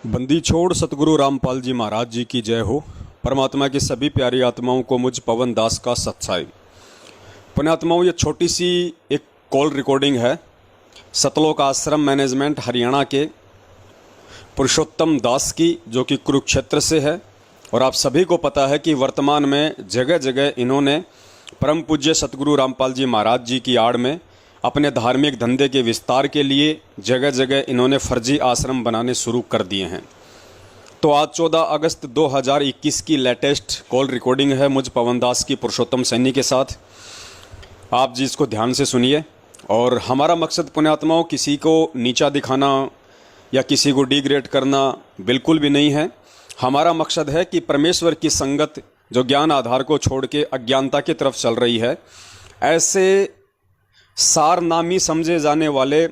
बंदी छोड़ सतगुरु रामपाल जी महाराज जी की जय हो। परमात्मा की सभी प्यारी आत्माओं को मुझ पवन दास का सत्साई। पुण्यात्माओं, ये छोटी सी एक कॉल रिकॉर्डिंग है सतलोक आश्रम मैनेजमेंट हरियाणा के पुरुषोत्तम दास की, जो कि कुरुक्षेत्र से है। और आप सभी को पता है कि वर्तमान में जगह जगह इन्होंने परम पूज्य सतगुरु रामपाल जी महाराज जी की आड़ में अपने धार्मिक धंधे के विस्तार के लिए जगह जगह इन्होंने फर्जी आश्रम बनाने शुरू कर दिए हैं। तो आज 14 अगस्त 2021 की लेटेस्ट कॉल रिकॉर्डिंग है मुझ पवन दास की पुरुषोत्तम सैनी के साथ। आप जी इसको ध्यान से सुनिए। और हमारा मकसद पुण्यात्माओं किसी को नीचा दिखाना या किसी को डिग्रेड करना बिल्कुल भी नहीं है। हमारा मकसद है कि परमेश्वर की संगत जो ज्ञान आधार को छोड़ के अज्ञानता की तरफ चल रही है, ऐसे सारनामी समझे जाने वाले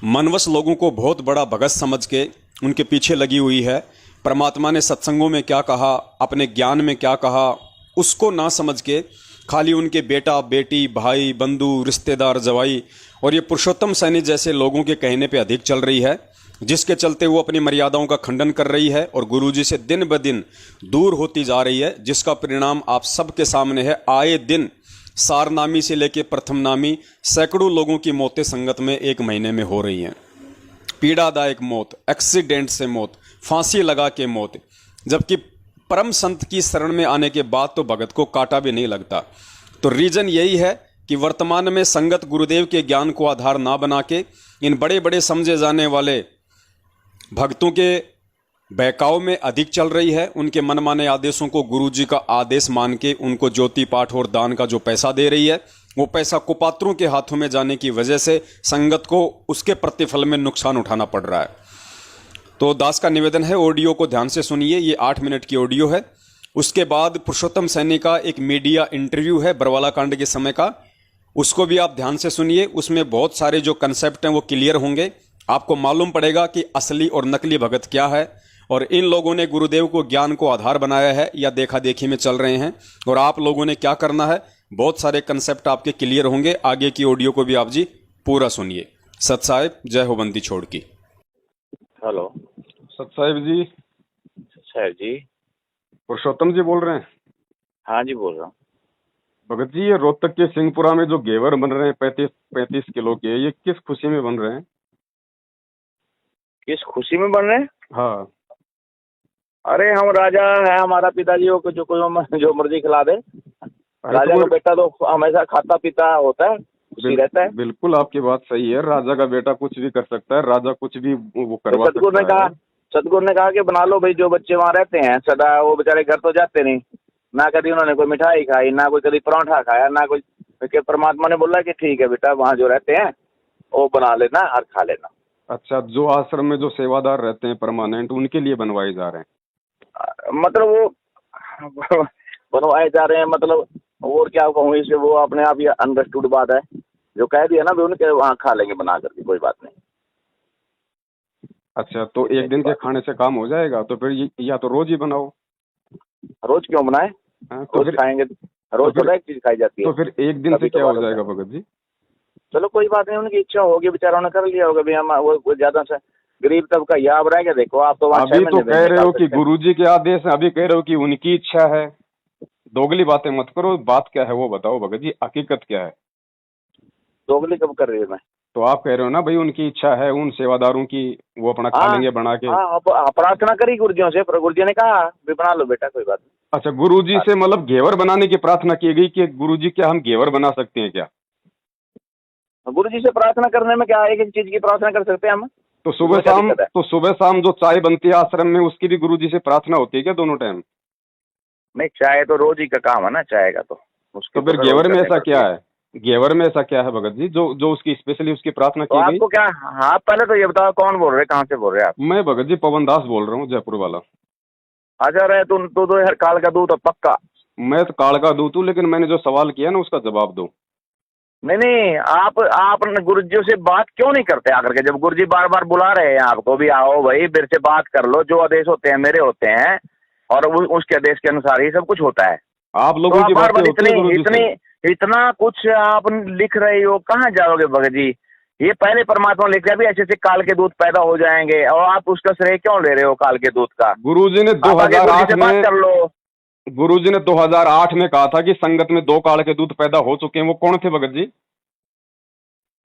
मनवश लोगों को बहुत बड़ा भगत समझ के उनके पीछे लगी हुई है। परमात्मा ने सत्संगों में क्या कहा, अपने ज्ञान में क्या कहा, उसको ना समझ के खाली उनके बेटा बेटी भाई बंधु रिश्तेदार जवाई और ये पुरुषोत्तम सैनी जैसे लोगों के कहने पे अधिक चल रही है, जिसके चलते वो अपनी मर्यादाओं का खंडन कर रही है और गुरुजी से दिन ब दिन दूर होती जा रही है, जिसका परिणाम आप सबके सामने है। आए दिन सारनामी से लेकर प्रथम नामी सैकड़ों लोगों की मौतें संगत में एक महीने में हो रही हैं। पीड़ादायक मौत, एक्सीडेंट से मौत, फांसी लगा के मौत, जबकि परम संत की शरण में आने के बाद तो भगत को कांटा भी नहीं लगता। तो रीजन यही है कि वर्तमान में संगत गुरुदेव के ज्ञान को आधार ना बना के इन बड़े बड़े समझे जाने वाले भक्तों के बहकाव में अधिक चल रही है। उनके मनमाने आदेशों को गुरुजी का आदेश मान के उनको ज्योति पाठ और दान का जो पैसा दे रही है, वो पैसा कुपात्रों के हाथों में जाने की वजह से संगत को उसके प्रतिफल में नुकसान उठाना पड़ रहा है। तो दास का निवेदन है, ऑडियो को ध्यान से सुनिए। ये 8 मिनट की ऑडियो है। उसके बाद पुरुषोत्तम सैनी का एक मीडिया इंटरव्यू है बरवाला कांड के समय का, उसको भी आप ध्यान से सुनिए। उसमें बहुत सारे जो कंसेप्ट हैं वो क्लियर होंगे। आपको मालूम पड़ेगा कि असली और नकली भगत क्या है और इन लोगों ने गुरुदेव को ज्ञान को आधार बनाया है या देखा देखी में चल रहे हैं और आप लोगों ने क्या करना है। बहुत सारे कंसेप्ट आपके क्लियर होंगे। आगे की ऑडियो को भी आप जी पूरा सुनिए। सत साहिब, जय हो बंदी छोड़ की। हेलो सत साहिब जी। साहब जी। पुरुषोत्तम जी बोल रहे हैं? हाँ जी, बोल रहा हूँ। भगत जी, ये रोहतक के सिंहपुरा में जो घेवर बन रहे हैं 35 किलो के, ये किस खुशी में बन रहे हैं? किस खुशी में बन रहे हैं? हाँ। अरे हम राजा है, हमारा पिताजी हो जो कोई जो मर्जी खिला दे। राजा तो का बेटा तो हमेशा खाता पीता होता है, खुशी रहता है। बिल्कुल आपकी बात सही है। राजा का बेटा कुछ भी कर सकता है, राजा कुछ भी वो करवा सकता है। सतगुरु ने कहा कि बना लो भाई, जो बच्चे वहाँ रहते हैं सदा, वो बेचारे घर तो जाते नहीं, ना कभी उन्होंने कोई मिठाई खाई, ना कोई कभी पराठा खाया, ना कोई। परमात्मा ने बोला कि ठीक है बेटा, वहाँ जो रहते हैं वो बना लेना और खा लेना। अच्छा, जो आश्रम में जो सेवादार रहते हैं परमानेंट, उनके लिए बनवाए जा रहे हैं? मतलब वो बनवाए जा रहे हैं, मतलब और क्या कहूँ इसे, वो अपने आप ही अंडरस्टूड बात है। जो कह दिया ना भी उनके वहाँ खा लेंगे बना करके, कोई बात नहीं। अच्छा, तो एक दिन के खाने से काम हो जाएगा? तो फिर या तो रोज ही बनाओ। रोज क्यों बनाए? तो रोज फिर खाएंगे, रोज तो एक चीज खाई जाती है। तो फिर एक दिन से क्या हो जाएगा भगत जी? चलो कोई बात नहीं, उनकी इच्छा होगी, बेचारों ने कर लिया होगा भी। हम वो ज्यादा से गरीब तबका या अब रह गया। देखो आप तो अभी तो कह रहे हो कि गुरुजी के आदेश है, अभी कह रहे हो कि उनकी इच्छा है। दोगली बातें मत करो, बात क्या है वो बताओ भगत जी, हकीकत क्या है? दोगली कब कर रही है मैं? तो आप कह रहे हो ना भाई उनकी इच्छा है, उन सेवादारों की, वो अपना खा लेंगे बना के। प्रार्थना करी गुरुजियों से, गुरुजी ने कहा भी बना लो बेटा, कोई बात नहीं। अच्छा, गुरुजी से मतलब घेवर बनाने की प्रार्थना की गई कि गुरुजी क्या हम घेवर बना सकते हैं क्या? गुरुजी से प्रार्थना करने में क्या है, एक चीज की प्रार्थना कर सकते हैं हम। तो सुबह शाम जो चाय बनती है आश्रम में, उसकी भी गुरुजी से प्रार्थना होती है क्या दोनों टाइम? नहीं, चाय तो रोज ही का काम है ना, चाय का तो। तो फिर घेवर में ऐसा क्या है? घेवर में ऐसा क्या है भगत जी जो उसकी स्पेशली उसकी प्रार्थना की गई? आपको क्या? हाँ, पहले तो ये बताओ कौन बोल रहे, कहाँ से बोल रहे हैं आप? मैं भगत जी पवन दास बोल रहा हूँ, जयपुर वाला। अच्छा रहे तुम तो यार काल का दूध पक्का। मैं तो काल का दूध हूँ, लेकिन मैंने जो सवाल किया ना उसका जवाब दो। नहीं, आप गुरुजी से बात क्यों नहीं करते आकर के? जब गुरुजी बार बार बुला रहे हैं आपको भी, आओ भाई मेरे से बात कर लो। जो आदेश होते हैं मेरे होते हैं और उसके आदेश के अनुसार ही सब कुछ होता है। आप लोगों की बात इतना कुछ आप लिख रहे हो, कहाँ जाओगे भगत जी? ये पहले परमात्मा लिखा भी ऐसे ऐसे काल के दूत पैदा हो जाएंगे, और आप उसका श्रेय क्यों ले रहे हो काल के दूत का? गुरुजी ने आप आगे गुरुजी 2008 से बात में कर लो। गुरुजी ने 2008 में कहा था कि संगत में 2 काल के दूत पैदा हो चुके हैं। वो कौन थे भगत जी?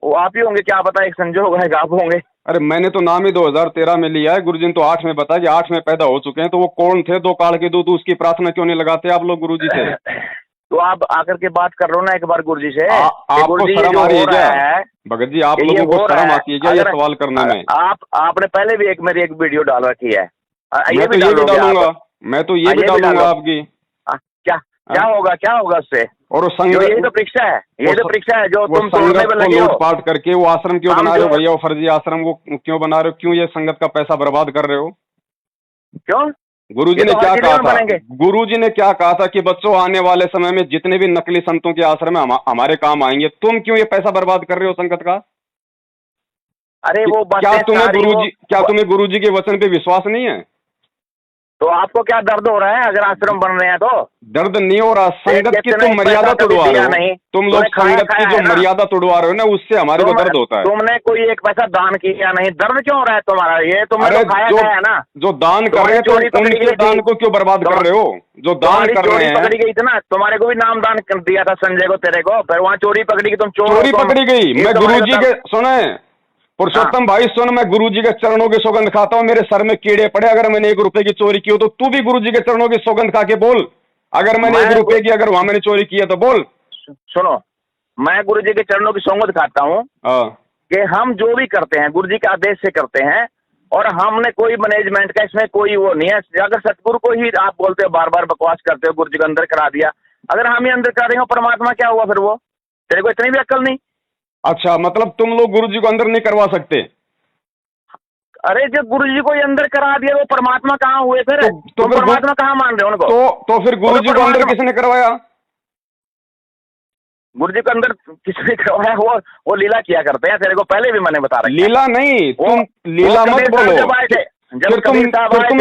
वो आप ही होंगे, क्या पता, एक संजोग है, आप होंगे। अरे मैंने तो नाम ही 2013 में लिया है, गुरुजी ने तो 8 में बताया कि 8 में पैदा हो चुके हैं। तो वो कौन थे 2 काल के दूत? उसकी प्रार्थना क्यों नहीं लगाते आप लोग गुरुजी से? तो आप आकर के बात कर लो ना एक बार गुरुजी से। आपको गुरुजी ये शर्म जो आ रही है हो रहा क्या है भगत जी? आप ये लोगों को हो रहा शर्म है, आती है क्या ये अगर सवाल करने में? आपने पहले भी मेरी एक वीडियो डाल रखी है, मैं तो ये भी डालूंगा, मैं तो ये भी डालूंगा आपकी। क्या होगा, क्या होगा उससे? और वो संगत, यही तो परीक्षा है, यही तो परीक्षा है जो तुम तोड़ने संगत में को लगे हो। लूटपाट करके वो आश्रम क्यों हम बना रहे हो जो- भैया? वो फर्जी आश्रम वो क्यों बना रहे हो? क्यों ये संगत का पैसा बर्बाद कर रहे हो? क्यों? गुरुजी ये ने तो क्या हर कहा जिले में था? बनेंगे। गुरुजी ने क्या कहा था कि बच्चों आने वाले समय में जितने भी नकली संतों के आश्रम है हमारे काम आएंगे। तुम क्यों ये पैसा बर्बाद कर रहे हो संगत का? अरे वो क्या बातें सारी तुम्हें गुरुजी के वचन पे विश्वास नहीं है? तो आपको क्या दर्द हो रहा है अगर आश्रम बन रहे हैं तो? दर्द नहीं हो रहा, संगत की जितने तुम मर्यादा पैसा कभी तोड़वा रहे दिया हो। नहीं, तुम लोग तुमने खाया संगत की खाया जो है ना। मर्यादा तोड़वा रहे हो ना, उससे हमारे को दर्द होता है। तुमने कोई एक पैसा दान किया नहीं, दर्द क्यों हो रहा है तुम्हारा? ये तुमने अरे तो खाया जो खाया है ना। जो दान कर रहे हैं तो चोरी पकड़ी उनके गई थी। दान को क्यों बर्बाद कर रहे हो? जो दान तुम्हारी कर रहे चोरी हैं। पकड़ी गई थी ना, तुम्हारे को भी नाम दान कर दिया था संजय को, तेरे को, फिर वहाँ चोरी पकड़ी गई, तुम चोर हो चोरी तुम। पकड़ी गई। ये मैं तुम्हारे गुरुजी के सुने पुरुषोत्तम भाई सुन, मैं गुरुजी के चरणों की सौगंध खाता हूँ। मेरे सर में कीड़े पड़े अगर मैंने 1 रुपए की चोरी की हो, तो तू भी गुरुजी के चरणों की सौगंध खा के बोल, अगर मैंने 1 रुपए की अगर वहां मैंने चोरी की है तो बोल। सुनो, मैं गुरुजी के चरणों की सौगंध खाता हूँ कि हम जो भी करते हैं गुरुजी के आदेश से करते हैं, और हमने कोई मैनेजमेंट का इसमें कोई वो नहीं है। अगर सतगुरु को ही आप बोलते हो, बार बार बकवास करते हो, गुरुजी को अंदर करा दिया, अगर हम ही अंदर करा देंगे परमात्मा क्या हुआ फिर? वो तेरे को इतनी भी अक्ल नहीं? अच्छा, मतलब तुम लोग गुरुजी को अंदर नहीं करवा सकते? अरे जब गुरुजी को ही अंदर करा दिया, वो परमात्मा कहाँ हुए फिर? तुम फिर परमात्मा कहाँ मान रहे हो उनको? तो फिर गुरुजी को अंदर किसने करवाया? गुरुजी को अंदर किसने करवाया? वो लीला किया करते हैं, तेरे को पहले भी मैंने बता रखा है। लीला नहीं, तुम लीला मत बोलो। फिर तुम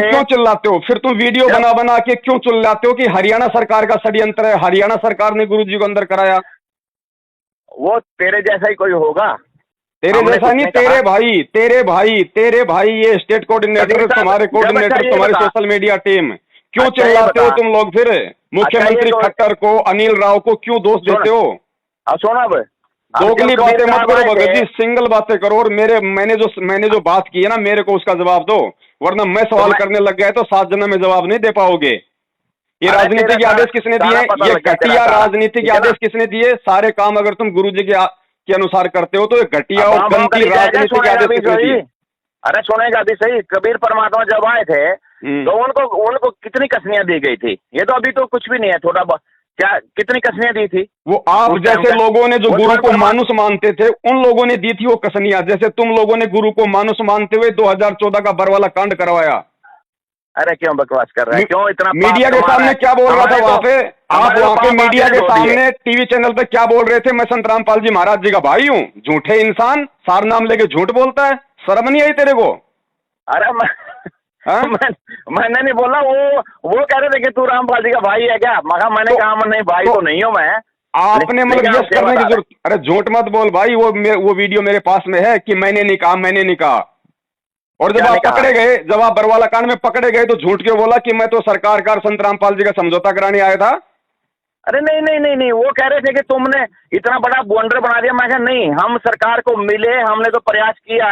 क्यों चिल्लाते हो? फिर तुम वीडियो बना बना के क्यों चिल्लाते हो कि हरियाणा सरकार का षड्यंत्र है, हरियाणा सरकार ने गुरुजी को अंदर कराया? वो तेरे जैसा ही कोई होगा। तेरे जैसा नहीं, तेरे भाई ये स्टेट कोऑर्डिनेटर, तुम्हारे कोऑर्डिनेटर, तुम्हारी सोशल मीडिया टीम, क्यों चिल्लाते हो तुम लोग? फिर मुख्यमंत्री खट्टर को, अनिल राव को क्यों दोष देते हो? अब सुनो, अब दोगली बातें मत करो भगत जी, सिंगल बातें करो। और मैंने जो बात की है ना, मेरे को उसका जवाब दो, वरना मैं सवाल करने लग गया तो 7 जन्म में जवाब नहीं दे पाओगे। ये राजनीति के आदेश किसने दिए? ये घटिया राजनीति के आदेश किसने दिए? सारे काम अगर तुम गुरुजी के अनुसार करते हो तो ये घटिया और गंदी राजनीति के आदेश किसने दिए? अरे सुनेगा भी सही, कबीर परमात्मा जब आए थे तो उनको कितनी कसनियां दी गई थी? ये तो अभी तो कुछ भी नहीं है, थोड़ा क्या कितनी कसनियां दी थी? वो आप जैसे लोगों ने जो गुरु को मानुष मानते थे, उन लोगों ने दी थी वो कसनियां। जैसे तुम लोगों ने गुरु को मानुष मानते हुए 2014 का बरवाला कांड करवाया। अरे क्यों बकवास कर रहे हैं? क्यों इतना? मीडिया के सामने क्या बोल रहा था वहां पे? आप वहां पे मीडिया के सामने टीवी चैनल पे क्या बोल रहे थे? मैं संत रामपाल जी महाराज जी का भाई हूँ। झूठे इंसान, सार नाम लेके झूठ बोलता है, शर्म नहीं आई तेरे को? अरे मैंने नहीं बोला, वो कह रहे थे कि तू रामपाल जी का भाई है क्या? मैंने कहा नहीं, भाई तो नहीं हूँ मैं। आपने मतलब यस करने की जरूरत? अरे झूठ मत बोल भाई, वो वीडियो मेरे पास में है कि मैंने नहीं कहा। और जब आप पकड़े गए, जब आप बरवाला कांड में पकड़े गए तो झूठ क्यों बोला कि मैं तो सरकार संत रामपाल जी का समझौता कराने आया था? अरे नहीं, वो कह रहे थे कि तुमने इतना बड़ा ब्लंडर बना दिया। मैं कहा नहीं, हम सरकार को मिले, हमने तो प्रयास किया,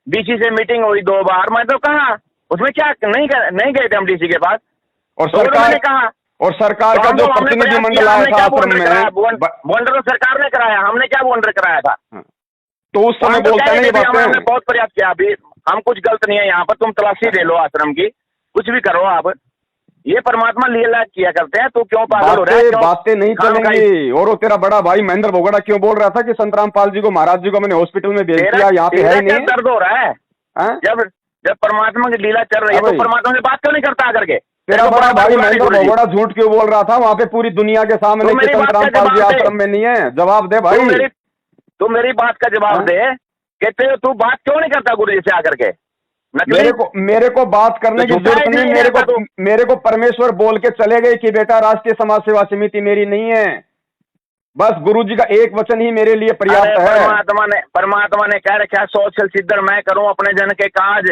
डीसी से मीटिंग हुई 2 बार। मैं तो कहा उसमें क्या नहीं गए थे हम डीसी के पास। और सरकार कहा, और सरकार का जो प्रतिनिधिमंडल आया था आश्रम में, ब्लंडर तो सरकार ने कराया, हमने क्या ब्लंडर कराया था? तो उस समय बोलते नहीं बातें। हमने बहुत प्रयास किया, अभी हम कुछ गलत नहीं है यहाँ पर। तुम तलाशी ले लो आश्रम की, कुछ भी करो आप। ये परमात्मा लीला किया करते हैं, तो क्यों पागल हो रहा है? बातें नहीं चलेंगी। और वो तेरा बड़ा भाई महेंद्र बोगड़ा क्यों बोल रहा था कि संत रामपाल जी को, महाराज जी को मैंने हॉस्पिटल में भेज दिया, यहाँ पे है ही नहीं? दर्द हो रहा है जब परमात्मा की लीला चल रही है, तो परमात्मा से बात क्यों नहीं करता आकर के? तेरा बड़ा भाई महेंद्र बोगड़ा झूठ क्यों बोल रहा था वहाँ पे पूरी दुनिया के सामने कि संत रामपाल जी आश्रम में नहीं है? जवाब दे भाई, तू मेरी बात का जवाब दे। कहते तू बात क्यों नहीं करता गुरु जी से आकर के? मेरे को बात करने की जरूरत नहीं। मेरे को परमेश्वर बोल के चले गए कि बेटा राष्ट्रीय समाज सेवा समिति मेरी नहीं है। बस गुरुजी का एक वचन ही मेरे लिए पर्याप्त अरे है। परमात्मा ने कह रखा सोशल सिद्धर मैं करूं अपने जन के काज,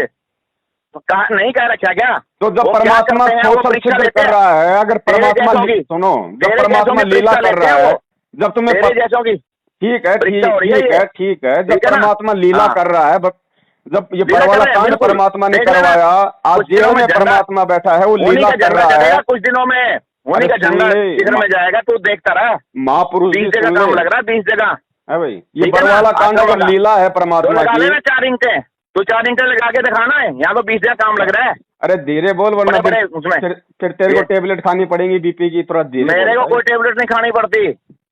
तो कहा नहीं कह रखा क्या? तो जब वो क्या परमात्मा करते हैं, वो सोशल परीक्षा सिद्ध लेते कर हैं। रहा है, अगर तेरे परमात्मा जैसों की- सुनो, जब तेरे परमात्मा जैसों की लीला परीक्षा कर लेते रहा हैं है, वो। जब तुम्हें तेरे जैसों की ठीक है, परीक्षा हो रही है ठीक ये। है, ठीक है, जब ठीक है ना? परमात्मा लीला हाँ। कर रहा है, जब ये लीला बड़वाला कर रहे हैं, कांड बिल्कुल। परमात्मा ने देख लेना, करवाया, आज कुछ दिनों जेल में में झंडा- परमात्मा बैठा है, वो उन्हीं लीला का कर झंडा रहा चढ़ेगा है। कुछ दिनों में, उन्हीं का अरे सुन झंडा ले, शिखर में जाएगा, तू देखता रहा। महापुरुष जी 20 जगह सुन काम ले, लग रहा है, 20 जगह। है भाई, ये ठीक है ना? बड़वाला कांड अच्छा अगर होगा। लीला है तो परमात्मा लगा की। लेना 4 इंटें, तो 4 इंटें लगा के दिखाना है, यहाँ तो 20 जगह काम लग रहा है। अरे धीरे बोल, वरना बड़े उसमें फिर तेरे को टेबलेट खानी पड़ेगी बीपी की, थोड़ा धीरे मेरे बोल को कोई टेबलेट नहीं खानी पड़ती,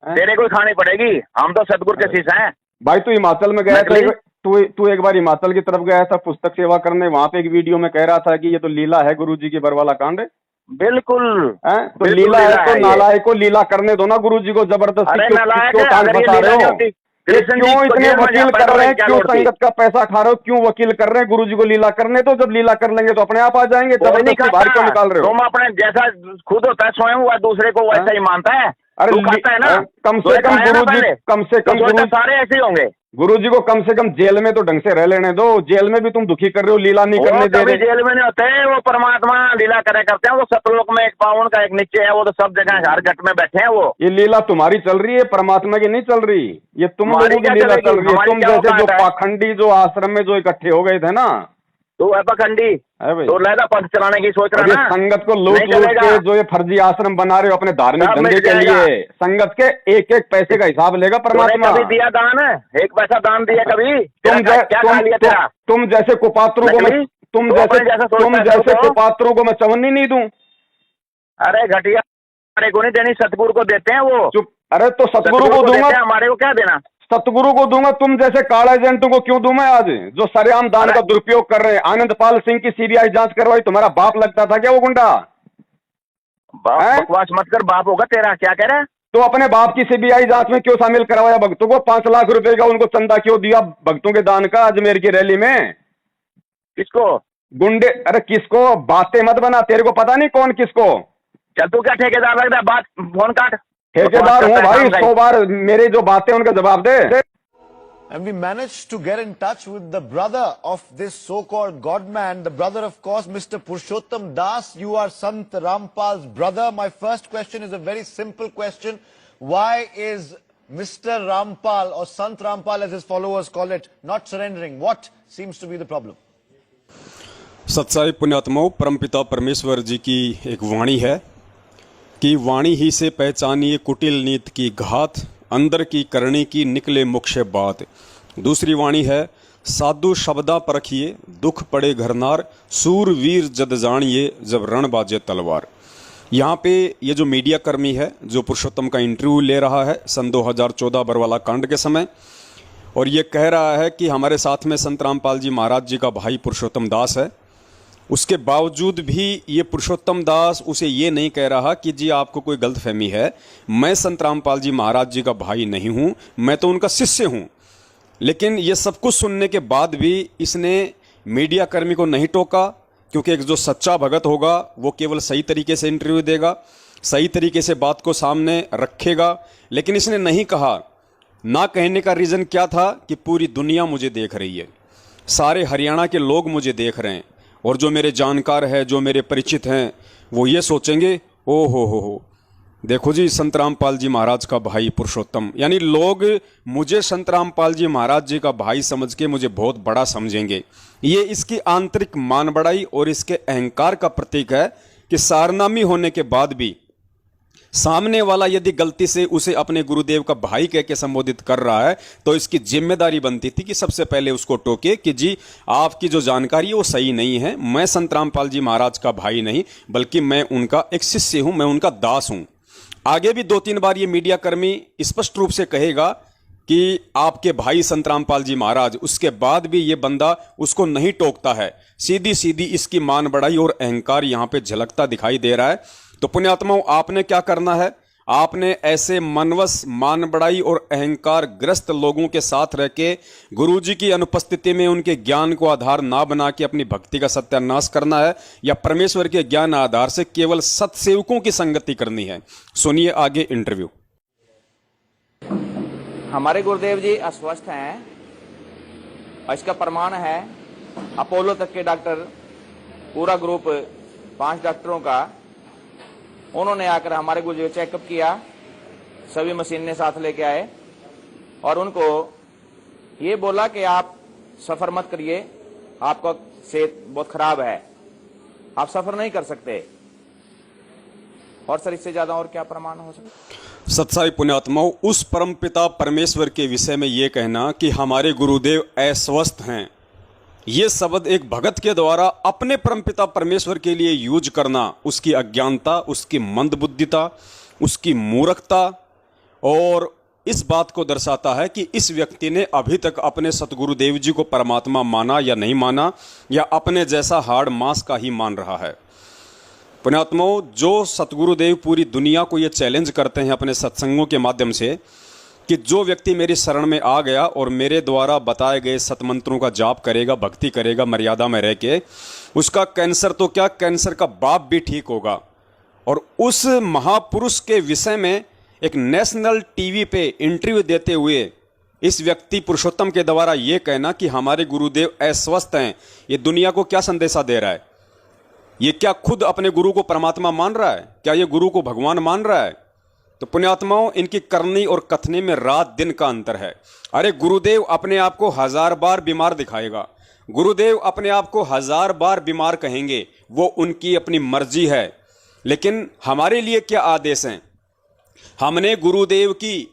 तेरे को ही खानी पड़ेगी। हम तो सतगुरु के शिष्य हैं। भाई तू हिमाचल में गया था, नकली? तू एक बार हिमाचल की तरफ गया था पुस्तक सेवा करने, वहां पे एक वीडियो में कह रहा था कि ये तो लीला है गुरुजी की बरवाला कांड है। बिल्कुल तो बिल्कुल लीला है तो ये। नालायक को लीला करने दो ना गुरुजी को, जबरदस्ती अरे क्यों नालायक क्यों है, टांग अगर ये फंसा लीला रहे नहीं हो? होती, ये कृष्ण जी क्यों को इतने जेल में वकील जा कर रहे हैं, क्या क्यों लौटती? संगत का पैसा खा रहे हो, क्यों वकील कर रहे हैं गुरुजी को लीला करने? तो जब लीला कर लेंगे तो अपने आप आ जाएंगे, कोई नहीं जबरदस्ती बाहर क्यों निकाल रहे हो? तुम अपने जैसा खुद होता है स्वयं, हुआ दूसरे को वैसा ही मानता है। अरे तू खाता है ना, कम तूने से कम खाया ना गुरुजी, पहले? कम से तो कम सोचता गुरु सारे ऐसे ही होंगे। गुरुजी को कम से कम जेल में तो ढंग से रह लेने दो। जेल में भी तुम दुखी कर रहे हो, लीला नहीं वो करने दे कभी रहे। जेल में नहीं होते, वो परमात्मा लीला करे करते हैं। वो सतलोक में एक पावन का एक नीचे है, वो तो सब जगह हर घट में बैठे हैं वो। ये लीला तुम्हारी चल रही है, परमात्मा की नहीं चल रही। ये तुम हमारी लोगों की क्या लीला चलेगी? चल रही है। हमारी तुम क्या जैसे जो औकात है? पाखंडी जो आश्रम में जो इकट्ठे हो गए थे ना, तू है पखंडी, है भाई, तो लहदा पंथ चलाने की सोच और रहा ये ना। संगत को लूट नहीं लूट चलेगा। के जो ये फर्जी आश्रम बना रहे हो अपने धार्मिक सब धंधे मिट के जाएगा। लिए, संगत के एक एक पैसे का हिसाब लेगा तूने परमात्मा। कभी दिया दान? एक पैसा दान दिया कभी? तुम तेरा क्या खा लिया तेरा? तुम जैसे कुपात्रों को मैं नकली? तुम तू अपने जैसा सोचता तुम है जैसे तो? कुपात्रों को मैं चवन्नी नहीं दूं? अरे घटिया, हमारे को नहीं देनी, सतगुरु को देते हैं वो। चुप। अरे तो सतगुरु को देते दूंगा, हैं, हमारे को क्या देना? सतगुरु को दूंगा। तुम जैसे काला एजेंटों को क्यों दूं मैं आज, जो सरेआम दान का दुरुपयोग कर रहे हैं? आनंदपाल सिंह की सीबीआई जांच करवाई, तुम्हारा बाप लगता था क्या वो गुंडा? बकवास मत कर, बाप होगा तेरा। क्या कह रहा है? तो अपने बाप की सीबीआई जांच में क्यों शामिल करवाया भक्तों को? 5 लाख रुपए का उनको चंदा क्यों दिया भक्तों के दान का अजमेर की रैली में? किसको? गुंडे? अरे किसको? बातें मत बना, तेरे को पता नहीं कौन किसको। चल तू क्या ठेकेदार लग रहा है? बात फोन काट। ठेकेदार हूँ भाई, 100 बार मेरे जो बातें उनका जवाब दे। And we managed to get in touch with the brother of this so-called God-man, the brother, of course, Mr. Purushottam Das. You are Sant Rampal's brother. My first question is a very simple question. Why is Mr. Rampal, or Sant Rampal as his followers call it, not surrendering? What seems to be the problem? सच्चाई पुण्यात्माओं, परमपिता परमेश्वर जी की एक वाणी है कि वाणी ही से पहचानिए कुटिल नीत की घात, अंदर की करनी की निकले मुख्य बात। दूसरी वाणी है साधु शब्दा परखिए, दुख पड़े घरनार, सूरवीर जद जानिए जब रण बाजे तलवार। यहाँ पे ये जो मीडिया कर्मी है जो पुरुषोत्तम का इंटरव्यू ले रहा है सन 2014 बरवाला कांड के समय, और ये कह रहा है कि हमारे साथ में संत रामपाल जी महाराज जी का भाई पुरुषोत्तम दास है, उसके बावजूद भी ये पुरुषोत्तम दास उसे ये नहीं कह रहा कि जी आपको कोई गलतफहमी है, मैं संत रामपाल जी महाराज जी का भाई नहीं हूँ, मैं तो उनका शिष्य हूँ। लेकिन ये सब कुछ सुनने के बाद भी इसने मीडिया कर्मी को नहीं टोका, क्योंकि एक जो सच्चा भगत होगा वो केवल सही तरीके से इंटरव्यू देगा, सही तरीके से बात को सामने रखेगा। लेकिन इसने नहीं कहा। ना कहने का रीज़न क्या था कि पूरी दुनिया मुझे देख रही है, सारे हरियाणा के लोग मुझे देख रहे हैं, और जो मेरे जानकार हैं, जो मेरे परिचित हैं, वो ये सोचेंगे ओ हो देखो जी संत रामपाल जी महाराज का भाई पुरुषोत्तम, यानी लोग मुझे संत रामपाल जी महाराज जी का भाई समझ के मुझे बहुत बड़ा समझेंगे। ये इसकी आंतरिक मान बढ़ाई और इसके अहंकार का प्रतीक है कि सारनामी होने के बाद भी सामने वाला यदि गलती से उसे अपने गुरुदेव का भाई कह के संबोधित कर रहा है तो इसकी जिम्मेदारी बनती थी कि सबसे पहले उसको टोके कि जी आपकी जो जानकारी है वो सही नहीं है, मैं संत रामपाल जी महाराज का भाई नहीं बल्कि मैं उनका एक शिष्य हूं, मैं उनका दास हूं। आगे भी 2-3 बार ये मीडिया कर्मी स्पष्ट रूप से कहेगा कि आपके भाई संत रामपाल जी महाराज, उसके बाद भी ये बंदा उसको नहीं टोकता है। सीधी सीधी इसकी मान बढ़ाई और अहंकार यहां पे झलकता दिखाई दे रहा है। तो पुण्यात्माओं, आपने क्या करना है? आपने ऐसे मनवश, मान बढ़ाई और अहंकार ग्रस्त लोगों के साथ रह के गुरुजी की अनुपस्थिति में उनके ज्ञान को आधार ना बना के अपनी भक्ति का सत्यानाश करना है, या परमेश्वर के ज्ञान आधार से केवल सत्सेवकों की संगति करनी है? सुनिए आगे इंटरव्यू। हमारे गुरुदेव जी अस्वस्थ हैं और इसका प्रमाण है अपोलो तक के डॉक्टर, पूरा ग्रुप 5 डॉक्टरों का, उन्होंने आकर हमारे गुरुदेव चेकअप किया, सभी मशीनें साथ लेके आए और उनको ये बोला कि आप सफर मत करिए, आपका सेहत बहुत खराब है, आप सफर नहीं कर सकते। और सर इससे ज्यादा और क्या प्रमाण हो सकता है? सत्साई पुण्यात्माओं, उस परमपिता परमेश्वर के विषय में ये कहना कि हमारे गुरुदेव अस्वस्थ हैं, ये शब्द एक भगत के द्वारा अपने परमपिता परमेश्वर के लिए यूज करना उसकी अज्ञानता, उसकी मंदबुद्धिता, उसकी मूर्खता और इस बात को दर्शाता है कि इस व्यक्ति ने अभी तक अपने सतगुरुदेव जी को परमात्मा माना या नहीं माना, या अपने जैसा हाड़ मांस का ही मान रहा है। पुण्यात्माओं, जो सतगुरुदेव पूरी दुनिया को ये चैलेंज करते हैं अपने सत्संगों के माध्यम से कि जो व्यक्ति मेरी शरण में आ गया और मेरे द्वारा बताए गए सतमंत्रों का जाप करेगा, भक्ति करेगा मर्यादा में रह के, उसका कैंसर तो क्या, कैंसर का बाप भी ठीक होगा। और उस महापुरुष के विषय में एक नेशनल टीवी पे इंटरव्यू देते हुए इस व्यक्ति पुरुषोत्तम के द्वारा ये कहना कि हमारे गुरुदेव अस्वस्थ हैं, ये दुनिया को क्या संदेशा दे रहा है? ये क्या खुद अपने गुरु को परमात्मा मान रहा है? क्या ये गुरु को भगवान मान रहा है? तो पुण्यात्माओं, इनकी करनी और कथनी में रात दिन का अंतर है। अरे गुरुदेव अपने आप को 1000 बार बीमार दिखाएगा, गुरुदेव अपने आप को 1000 बार बीमार कहेंगे, वो उनकी अपनी मर्जी है। लेकिन हमारे लिए क्या आदेश हैं? हमने गुरुदेव की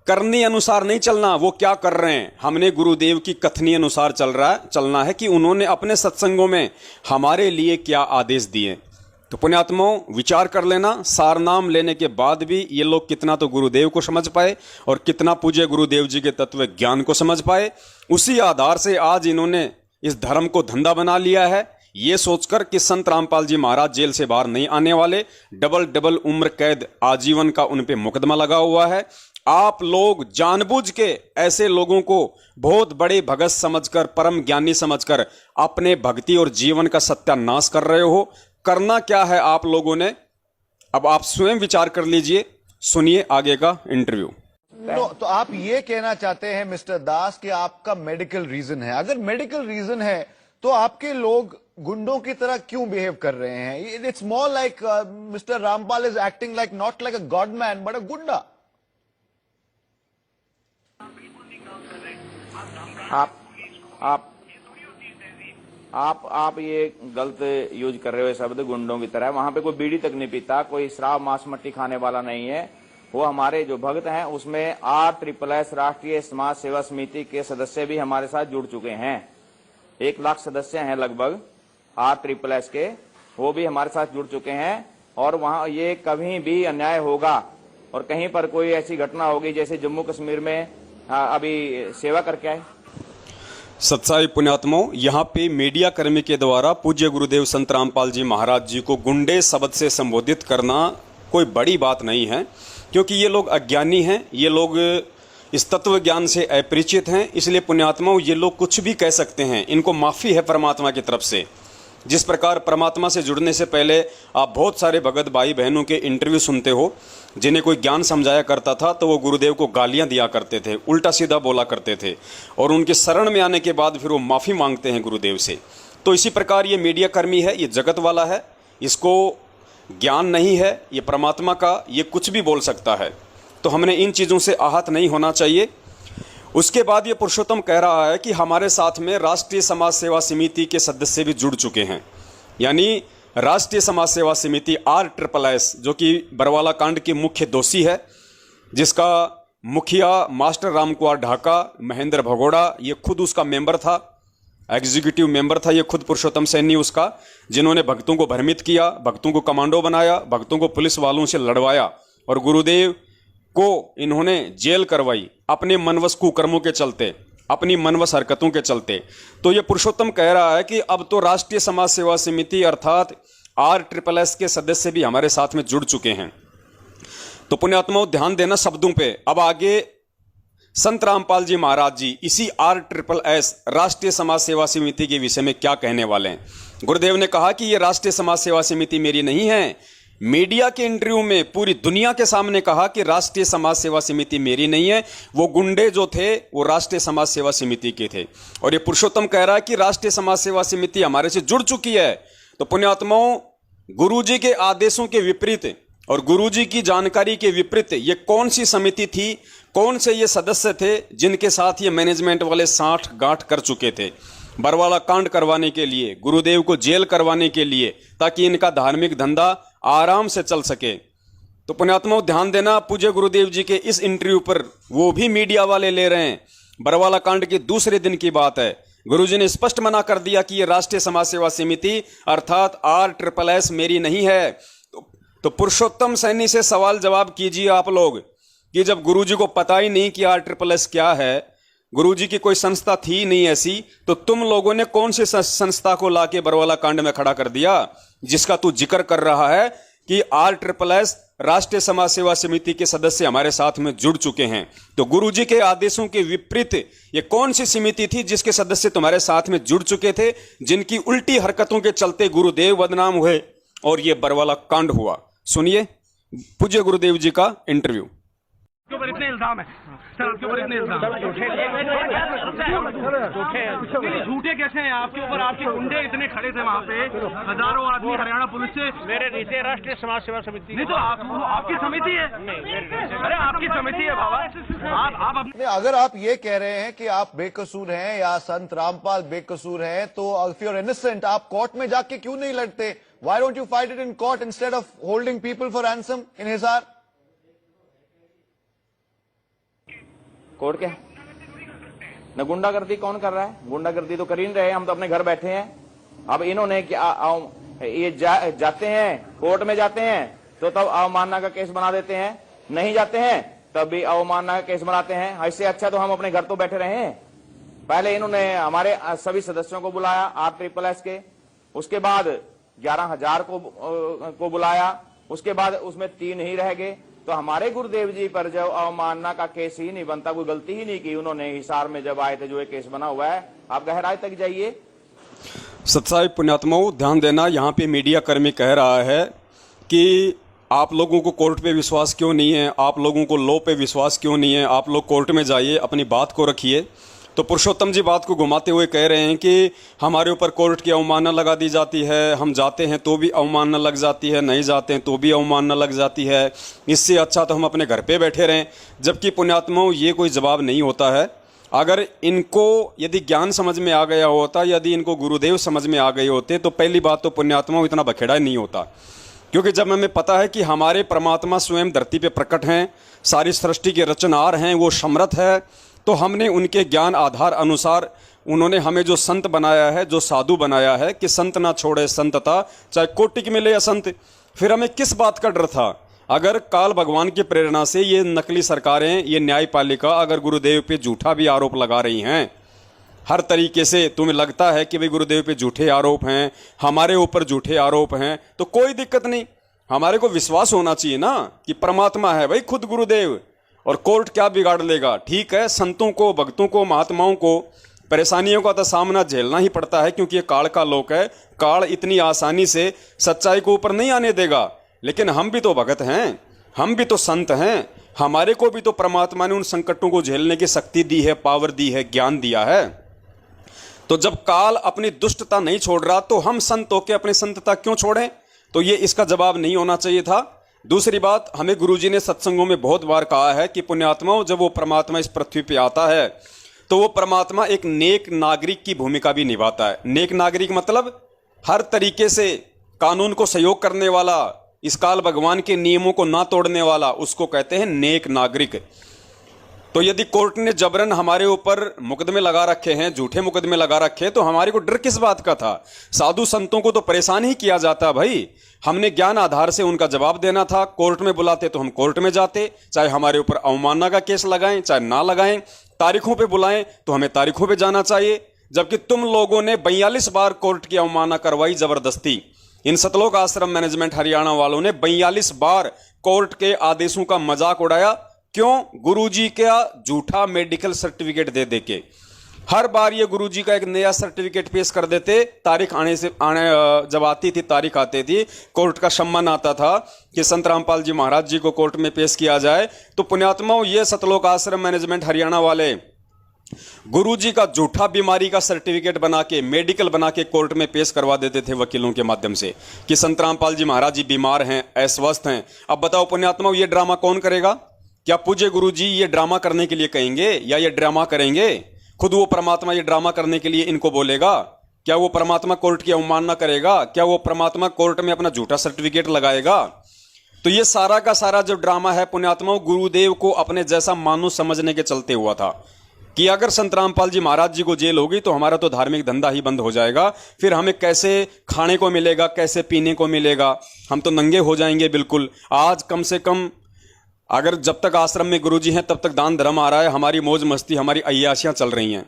करनी अनुसार नहीं चलना, वो क्या कर रहे हैं, हमने गुरुदेव की कथनी अनुसार चलना है कि उन्होंने अपने सत्संगों में हमारे लिए क्या आदेश दिए। तो पुण्यात्माओं, विचार कर लेना, सार नाम लेने के बाद भी ये लोग कितना तो गुरुदेव को समझ पाए और कितना पूज्य गुरुदेव जी के तत्व ज्ञान को समझ पाए। उसी आधार से आज इन्होंने इस धर्म को धंधा बना लिया है, ये सोचकर कि संत रामपाल जी महाराज जेल से बाहर नहीं आने वाले, डबल उम्र कैद आजीवन का उन पे मुकदमा लगा हुआ है। आप लोग जानबूझ के ऐसे लोगों को बहुत बड़े भगत समझकर, परम ज्ञानी समझकर अपने भक्ति और जीवन का सत्यानाश कर रहे हो। करना क्या है आप लोगों ने, अब आप स्वयं विचार कर लीजिए। सुनिए आगे का इंटरव्यू। तो आप ये कहना चाहते हैं मिस्टर दास कि आपका मेडिकल रीजन है। अगर मेडिकल रीजन है तो आपके लोग गुंडों की तरह क्यों बिहेव कर रहे हैं? It's more like mister Rampal is acting like not like a god man but a goonda. आप ये गलत यूज कर रहे हो शब्द गुंडों की तरह। वहां पे कोई बीड़ी तक नहीं पीता, कोई शराब मांस मट्टी खाने वाला नहीं है। वो हमारे जो भक्त हैं उसमें RSS राष्ट्रीय समाज सेवा समिति के सदस्य भी हमारे साथ जुड़ चुके हैं। 1 लाख सदस्य हैं लगभग RSS के, वो भी हमारे साथ जुड़ चुके हैं। और वहां ये कभी भी अन्याय होगा और कहीं पर कोई ऐसी घटना होगी जैसे जम्मू कश्मीर में अभी सेवा करके आए। सत्साई पुण्यात्माओं, यहाँ पे मीडिया कर्मी के द्वारा पूज्य गुरुदेव संत रामपाल जी महाराज जी को गुंडे शब्द से संबोधित करना कोई बड़ी बात नहीं है, क्योंकि ये लोग अज्ञानी हैं, ये लोग इस तत्व ज्ञान से अपरिचित हैं। इसलिए पुण्यात्माओं, ये लोग कुछ भी कह सकते हैं, इनको माफ़ी है परमात्मा की तरफ से। जिस प्रकार परमात्मा से जुड़ने से पहले आप बहुत सारे भगत भाई बहनों के इंटरव्यू सुनते हो, जिन्हें कोई ज्ञान समझाया करता था तो वो गुरुदेव को गालियां दिया करते थे, उल्टा सीधा बोला करते थे, और उनके शरण में आने के बाद फिर वो माफ़ी मांगते हैं गुरुदेव से। तो इसी प्रकार ये मीडिया कर्मी है, ये जगत वाला है, इसको ज्ञान नहीं है, ये परमात्मा का, ये कुछ भी बोल सकता है। तो हमने इन चीज़ों से आहत नहीं होना चाहिए। उसके बाद ये पुरुषोत्तम कह रहा है कि हमारे साथ में राष्ट्रीय समाज सेवा समिति के सदस्य भी जुड़ चुके हैं, यानी राष्ट्रीय समाज सेवा समिति RSS, जो कि बरवाला कांड के मुख्य दोषी है, जिसका मुखिया मास्टर रामकुमार ढाका, महेंद्र भगोड़ा, ये खुद उसका मेंबर था, एग्जीक्यूटिव मेंबर था ये खुद पुरुषोत्तम सैनी उसका, जिन्होंने भक्तों को भ्रमित किया, भक्तों को कमांडो बनाया, भक्तों को पुलिस वालों से लड़वाया और गुरुदेव को इन्होंने जेल करवाई अपने मनवश कुकर्मों के चलते, अपनी मनवश हरकतों के चलते। तो ये पुरुषोत्तम कह रहा है कि अब तो राष्ट्रीय समाज सेवा समिति अर्थात RSS के सदस्य भी हमारे साथ में जुड़ चुके हैं। तो पुण्यात्माओं, ध्यान देना शब्दों पे। अब आगे संत रामपाल जी महाराज जी इसी RSS राष्ट्रीय समाज सेवा समिति के विषय में क्या कहने वाले हैं। गुरुदेव ने कहा कि ये राष्ट्रीय समाज सेवा समिति मेरी नहीं है, मीडिया के इंटरव्यू में पूरी दुनिया के सामने कहा कि राष्ट्रीय समाज सेवा समिति मेरी नहीं है, वो गुंडे जो थे वो राष्ट्रीय समाज सेवा समिति के थे। और ये पुरुषोत्तम कह रहा है कि राष्ट्रीय समाज सेवा समिति हमारे से जुड़ चुकी है। तो पुण्यात्माओं, गुरुजी के आदेशों के विपरीत और गुरुजी की जानकारी के विपरीत ये कौन सी समिति थी, कौन से ये सदस्य थे जिनके साथ ये मैनेजमेंट वाले साठ गांठ कर चुके थे बरवाला कांड करवाने के लिए, गुरुदेव को जेल करवाने के लिए, ताकि इनका धार्मिक धंधा आराम से चल सके। तो पुण्यात्माओं ध्यान देना, पूज्य गुरुदेव जी के इस इंटरव्यू पर वो भी मीडिया वाले ले रहे हैं। बरवाला कांड के दूसरे दिन की बात है। गुरुजी ने स्पष्ट मना कर दिया कि ये राष्ट्रीय समाज सेवा समिति अर्थात RSS मेरी नहीं है। तो पुरुषोत्तम सैनी से सवाल जवाब कीजिए आप लोग कि जब गुरुजी को पता ही नहीं कि RSS क्या है, गुरुजी की कोई संस्था थी नहीं ऐसी, तो तुम लोगों ने कौन सी संस्था को लाके बरवाला कांड में खड़ा कर दिया, जिसका तू जिक्र कर रहा है कि RSS राष्ट्रीय समाज सेवा समिति के सदस्य हमारे साथ में जुड़ चुके हैं। तो गुरुजी के आदेशों के विपरीत ये कौन सी समिति थी जिसके सदस्य तुम्हारे साथ में जुड़ चुके थे, जिनकी उल्टी हरकतों के चलते गुरुदेव बदनाम हुए और ये बरवाला कांड हुआ। सुनिए पूज्य गुरुदेव जी का इंटरव्यू। आपके ऊपर इतने इल्जाम है सर, आपके ऊपर इतने इल्जाम झूठे कैसे हैं आपके ऊपर? आपके गुंडे इतने खड़े थे वहाँ पे, हजारों आदमी हरियाणा पुलिस से। मेरे नीचे राष्ट्रीय समाज सेवा समिति नहीं तो आपकी समिति है। अरे आपकी समिति है बाबा। आप नहीं, अगर आप ये कह रहे हैं कि आप बेकसूर हैं या संत रामपाल बेकसूर हैं, तो इफ यू आर इनोसेंट आप कोर्ट में जाके क्यों नहीं लड़ते? Why don't you fight it in court instead of holding people for ransom in Hisar? Court क्या न गुंडागर्दी कौन कर रहा है? गुंडागर्दी तो कर ही नहीं रहे, हम तो अपने घर बैठे हैं। अब इन्होंने क्या ये जाते हैं कोर्ट में, जाते हैं तो तब अवमानना का केस बना देते हैं, नहीं जाते हैं तब भी अवमानना का केस बनाते हैं। इससे अच्छा तो हम अपने घर तो बैठे रहे हैं। पहले इन्होंने हमारे सभी सदस्यों को बुलाया RSS के, उसके बाद 11,000 को बुलाया, उसके बाद उसमें 3 ही रह गए। तो हमारे गुरुदेव जी पर जब अवमानना का केस ही नहीं बनता, कोई गलती ही नहीं की उन्होंने हिसार में जब आए थे, जो एक केस बना हुआ है, आप गहराई तक जाइए। सत्साई पुण्यात्माओं ध्यान देना, यहाँ पे मीडिया कर्मी कह रहा है कि आप लोगों को कोर्ट पे विश्वास क्यों नहीं है, आप लोगों को लॉ पे विश्वास क्यों नहीं है, आप लोग कोर्ट में जाइए, अपनी बात को रखिए। तो पुरुषोत्तम जी बात को घुमाते हुए कह रहे हैं कि हमारे ऊपर कोर्ट की अवमानना लगा दी जाती है, हम जाते हैं तो भी अवमानना लग जाती है, नहीं जाते हैं तो भी अवमानना लग जाती है, इससे अच्छा तो हम अपने घर पे बैठे रहें। जबकि पुण्यात्माओं ये कोई जवाब नहीं होता है। अगर इनको यदि ज्ञान समझ में आ गया होता, यदि इनको गुरुदेव समझ में आ गए होते, तो पहली बात तो पुण्यात्माओं इतना बखेड़ा नहीं होता। क्योंकि जब हमें पता है कि हमारे परमात्मा स्वयं धरती पे प्रकट हैं, सारी सृष्टि के रचनहार हैं, वो समर्थ है, तो हमने उनके ज्ञान आधार अनुसार उन्होंने हमें जो संत बनाया है, जो साधु बनाया है कि संत ना छोड़े संतता, चाहे कोटि की मिले असंत। फिर हमें किस बात का डर था? अगर काल भगवान की प्रेरणा से ये नकली सरकारें, ये न्यायपालिका अगर गुरुदेव पे झूठा भी आरोप लगा रही हैं, हर तरीके से तुम्हें लगता है कि भाई गुरुदेव पे झूठे आरोप हैं, हमारे ऊपर झूठे आरोप हैं, तो कोई दिक्कत नहीं। हमारे को विश्वास होना चाहिए ना कि परमात्मा है भाई खुद गुरुदेव, और कोर्ट क्या बिगाड़ लेगा। ठीक है, संतों को, भक्तों को, महात्माओं को परेशानियों का तो सामना झेलना ही पड़ता है, क्योंकि ये काल का लोक है। काल इतनी आसानी से सच्चाई को ऊपर नहीं आने देगा। लेकिन हम भी तो भगत हैं, हम भी तो संत हैं, हमारे को भी तो परमात्मा ने उन संकटों को झेलने की शक्ति दी है, पावर दी है, ज्ञान दिया है। तो जब काल अपनी दुष्टता नहीं छोड़ रहा, तो हम संत होकर अपनी संतता क्यों छोड़ें? तो ये इसका जवाब नहीं होना चाहिए था। दूसरी बात, हमें गुरुजी ने सत्संगों में बहुत बार कहा है कि पुण्यात्माओं, जब वो परमात्मा इस पृथ्वी पे आता है तो वो परमात्मा एक नेक नागरिक की भूमिका भी निभाता है। नेक नागरिक मतलब हर तरीके से कानून को सहयोग करने वाला, इस काल भगवान के नियमों को ना तोड़ने वाला, उसको कहते हैं नेक नागरिक। तो यदि कोर्ट ने जबरन हमारे ऊपर मुकदमे लगा रखे हैं, झूठे मुकदमे लगा रखे, तो हमारे को डर किस बात का था? साधु संतों को तो परेशान ही किया जाता भाई। हमने ज्ञान आधार से उनका जवाब देना था। कोर्ट में बुलाते तो हम कोर्ट में जाते, चाहे हमारे ऊपर अवमानना का केस लगाएं चाहे ना लगाएं, तारीखों पे बुलाएं तो हमें तारीखों पे जाना चाहिए। जबकि तुम लोगों ने 42 बार कोर्ट की अवमानना करवाई जबरदस्ती। इन सतलोक आश्रम मैनेजमेंट हरियाणा वालों ने 42 बार कोर्ट के आदेशों का मजाक उड़ाया। क्यों? गुरुजी का झूठा मेडिकल सर्टिफिकेट दे के। हर बार ये गुरुजी का एक नया सर्टिफिकेट पेश कर देते। तारीख जब आती थी, तारीख आती थी, कोर्ट का सम्मन आता था कि संत रामपाल जी महाराज जी को कोर्ट में पेश किया जाए, तो पुण्यात्माओं ये सतलोक आश्रम मैनेजमेंट हरियाणा वाले गुरुजी का झूठा बीमारी का सर्टिफिकेट बना के, मेडिकल बना के कोर्ट में पेश करवा देते थे वकीलों के माध्यम से कि संत रामपाल जी महाराज जी बीमार हैं, अस्वस्थ हैं। अब बताओ पुण्यात्माओं, ये ड्रामा कौन करेगा? क्या पूज्य गुरुजी ये ड्रामा करने के लिए कहेंगे या ये ड्रामा करेंगे? खुद वो परमात्मा ये ड्रामा करने के लिए इनको बोलेगा? क्या वो परमात्मा कोर्ट की अवमानना करेगा? क्या वो परमात्मा कोर्ट में अपना झूठा सर्टिफिकेट लगाएगा? तो ये सारा का सारा जो ड्रामा है पुण्यात्माओं, गुरुदेव को अपने जैसा मानुष समझने के चलते हुआ था कि अगर संत रामपाल जी महाराज जी को जेल होगी तो हमारा तो धार्मिक धंधा ही बंद हो जाएगा, फिर हमें कैसे खाने को मिलेगा, कैसे पीने को मिलेगा, हम तो नंगे हो जाएंगे बिल्कुल। आज कम से कम अगर जब तक आश्रम में गुरुजी हैं तब तक दान धर्म आ रहा है, हमारी मौज मस्ती, हमारी अय्याशियां चल रही हैं।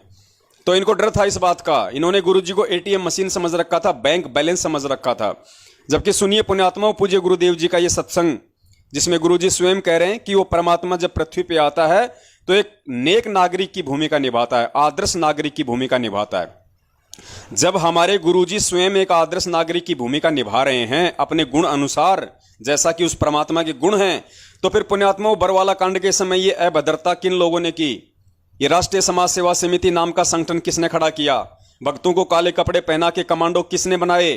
तो इनको डर था इस बात का, इन्होंने गुरुजी को एटीएम मशीन समझ रखा था, बैंक बैलेंस समझ रखा था। जबकि सुनिए पुण्यात्माओं, पूज्य गुरुदेव जी का ये सत्संग जिसमें गुरुजी स्वयं कह रहे हैं कि वो परमात्मा जब पृथ्वी पे आता है तो एक नेक नागरिक की भूमिका निभाता है, आदर्श नागरिक की भूमिका निभाता है। जब हमारे गुरुजी स्वयं एक आदर्श नागरिक की भूमिका निभा रहे हैं अपने गुण अनुसार, जैसा कि उस परमात्मा के गुण हैं, तो फिर पुण्यात्माओं बरवाला कांड के समय ये अभद्रता किन लोगों ने की? ये राष्ट्रीय समाज सेवा समिति नाम का संगठन किसने खड़ा किया? भक्तों को काले कपड़े पहना के कमांडो किसने बनाए?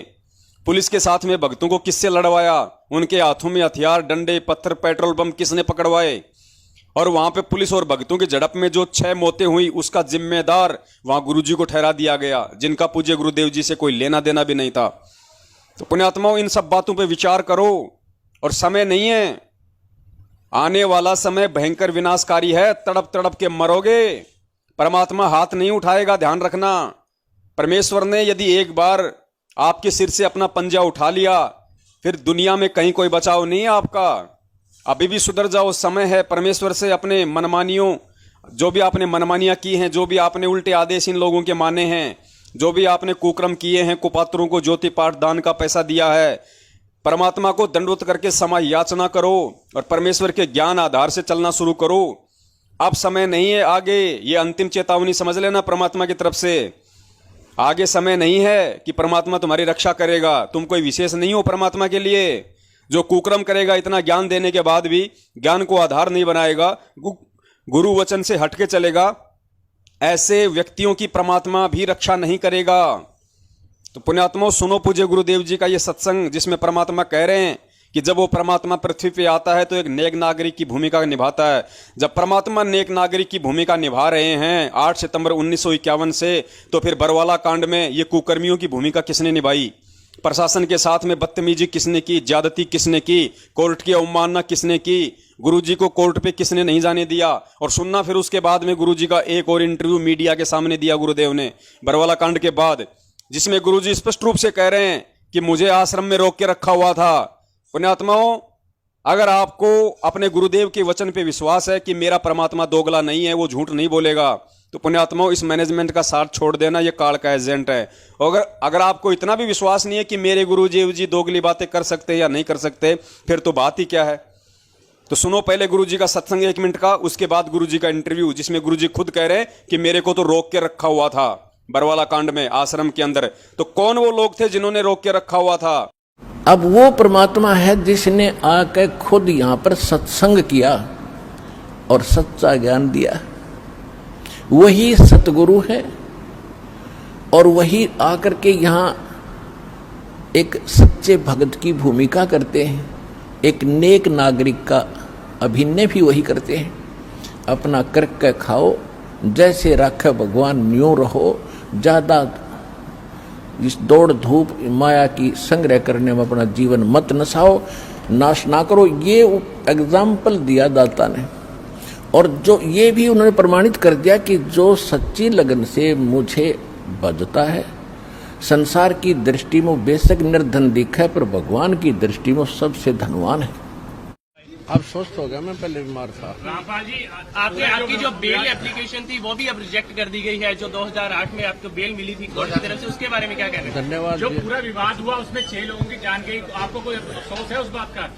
पुलिस के साथ में भक्तों को किससे लड़वाया? उनके हाथों में हथियार, डंडे, पत्थर, पेट्रोल बम किसने पकड़वाए? और वहां पे पुलिस और भक्तों की झड़प में जो 6 मौतें हुई उसका जिम्मेदार वहां गुरुजी को ठहरा दिया गया, जिनका पूज्य गुरुदेव जी से कोई लेना देना भी नहीं था। तो पुण्यात्माओं इन सब बातों पे विचार करो, और समय नहीं है, आने वाला समय भयंकर विनाशकारी है, तड़प तड़प के मरोगे। परमात्मा हाथ नहीं उठाएगा, ध्यान रखना। परमेश्वर ने यदि एक बार आपके सिर से अपना पंजा उठा लिया, फिर दुनिया में कहीं कोई बचाव नहीं है आपका। अभी भी सुधर जाओ, समय है। परमेश्वर से अपने मनमानियों, जो भी आपने मनमानियां की हैं, जो भी आपने उल्टे आदेश इन लोगों के माने हैं, जो भी आपने कुक्रम किए हैं, कुपात्रों को ज्योति पाठ दान का पैसा दिया है, परमात्मा को दंडवत करके क्षमा याचना करो और परमेश्वर के ज्ञान आधार से चलना शुरू करो। अब समय नहीं है आगे, ये अंतिम चेतावनी समझ लेना परमात्मा की तरफ से। आगे समय नहीं है कि परमात्मा तुम्हारी रक्षा करेगा, तुम कोई विशेष नहीं हो परमात्मा के लिए। जो कुक्रम करेगा, इतना ज्ञान देने के बाद भी ज्ञान को आधार नहीं बनाएगा, गुरु वचन से हटके चलेगा, ऐसे व्यक्तियों की परमात्मा भी रक्षा नहीं करेगा। तो पुण्यात्माओं सुनो पूज्य गुरुदेव जी का ये सत्संग, जिसमें परमात्मा कह रहे हैं कि जब वो परमात्मा पृथ्वी पे आता है तो एक नेक नागरिक की भूमिका निभाता है। जब परमात्मा नेक नागरिक की भूमिका निभा रहे हैं 8 सितंबर 1951 से, तो फिर बरवाला कांड में ये कुकर्मियों की भूमिका किसने निभाई? प्रशासन के साथ में बदतमीजी किसने की? ज्यादती किसने की? कोर्ट की अवमानना किसने की? गुरुजी को कोर्ट पे किसने नहीं जाने दिया? और सुनना फिर उसके बाद में गुरुजी का एक और इंटरव्यू मीडिया के सामने दिया गुरुदेव ने बरवाला कांड के बाद, जिसमें गुरुजी स्पष्ट रूप से कह रहे हैं कि मुझे आश्रम में रोक के रखा हुआ था। पुण्यात्माओं, अगर आपको अपने गुरुदेव के वचन पे विश्वास है कि मेरा परमात्मा दोगला नहीं है, वो झूठ नहीं बोलेगा, तो पुण्यात्माओं इस मैनेजमेंट का साथ छोड़ देना, ये काल का एजेंट है। और अगर आपको इतना भी विश्वास नहीं है कि मेरे गुरुदेव जी दोगली बातें कर सकते हैं या नहीं कर सकते, फिर तो बात ही क्या है। तो सुनो पहले गुरुजी का सत्संग 1 मिनट का, उसके बाद गुरुजी का इंटरव्यू, जिसमें गुरुजी खुद कह रहे हैं कि मेरे को तो रोक के रखा हुआ था बरवाला कांड में आश्रम के अंदर। तो कौन वो लोग थे जिन्होंने रोक के रखा हुआ था? अब वो परमात्मा है जिसने आकर खुद यहाँ पर सत्संग किया और सच्चा ज्ञान दिया। वही सतगुरु है और वही आकर के यहाँ एक सच्चे भक्त की भूमिका करते हैं, एक नेक नागरिक का अभिनय भी वही करते हैं। अपना करके खाओ, जैसे राखे भगवान न्यों रहो, ज़्यादा इस दौड़ धूप माया की संग्रह करने में अपना जीवन मत नसाओ, नाश ना करो। ये एग्जाम्पल दिया दाता ने, और जो ये भी उन्होंने प्रमाणित कर दिया कि जो सच्ची लगन से मुझे बजता है, संसार की दृष्टि में बेशक निर्धन दिखा है, पर भगवान की दृष्टि में सबसे धनवान है। अब स्वस्थ हो गया, मैं पहले बीमार था। रामपाल जी, आपकी जो बेल एप्लीकेशन थी वो भी अब रिजेक्ट कर दी गई है। जो 2008 में आपको बेल मिली थी कोर्ट की तरफ से, उसके बारे में क्या कहना है? धन्यवाद। जो पूरा विवाद हुआ उसमें 6 लोगों की जान गई, तो आपको कोई अफसोस है उस बात का?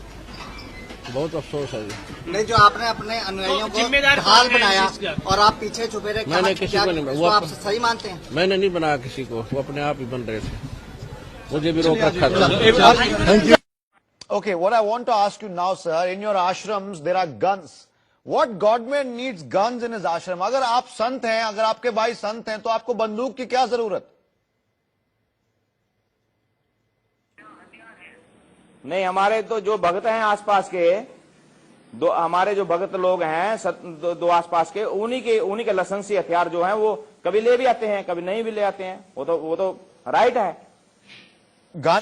बहुत अफसोस है जी। नहीं, जो आपने अपने अनुयायियों तो को जिम्मेदार ढाल कौन है बनाया इस चीज़ का? और आप पीछे छुपे रहे, मैंने किसी को नहीं इसको आप सही मानते हैं? मैंने नहीं बनाया किसी को, वो अपने आप ही बन रहे थे, मुझे भी रोक रखा था। Okay, what I want to ask you now, sir, in your ashrams there are guns. What godman needs guns in his ashram? अगर आप संत हैं, अगर आपके भाई संत हैं, तो आपको बंदूक की क्या जरूरत? नहीं, हमारे तो जो भक्त हैं आसपास के, दो हमारे जो भक्त लोग हैं दो आसपास के, उन्हीं के लाइसेंसी हथियार जो हैं वो कभी ले भी आते हैं, कभी नहीं भी ले आते हैं। वो तो राइट है। गन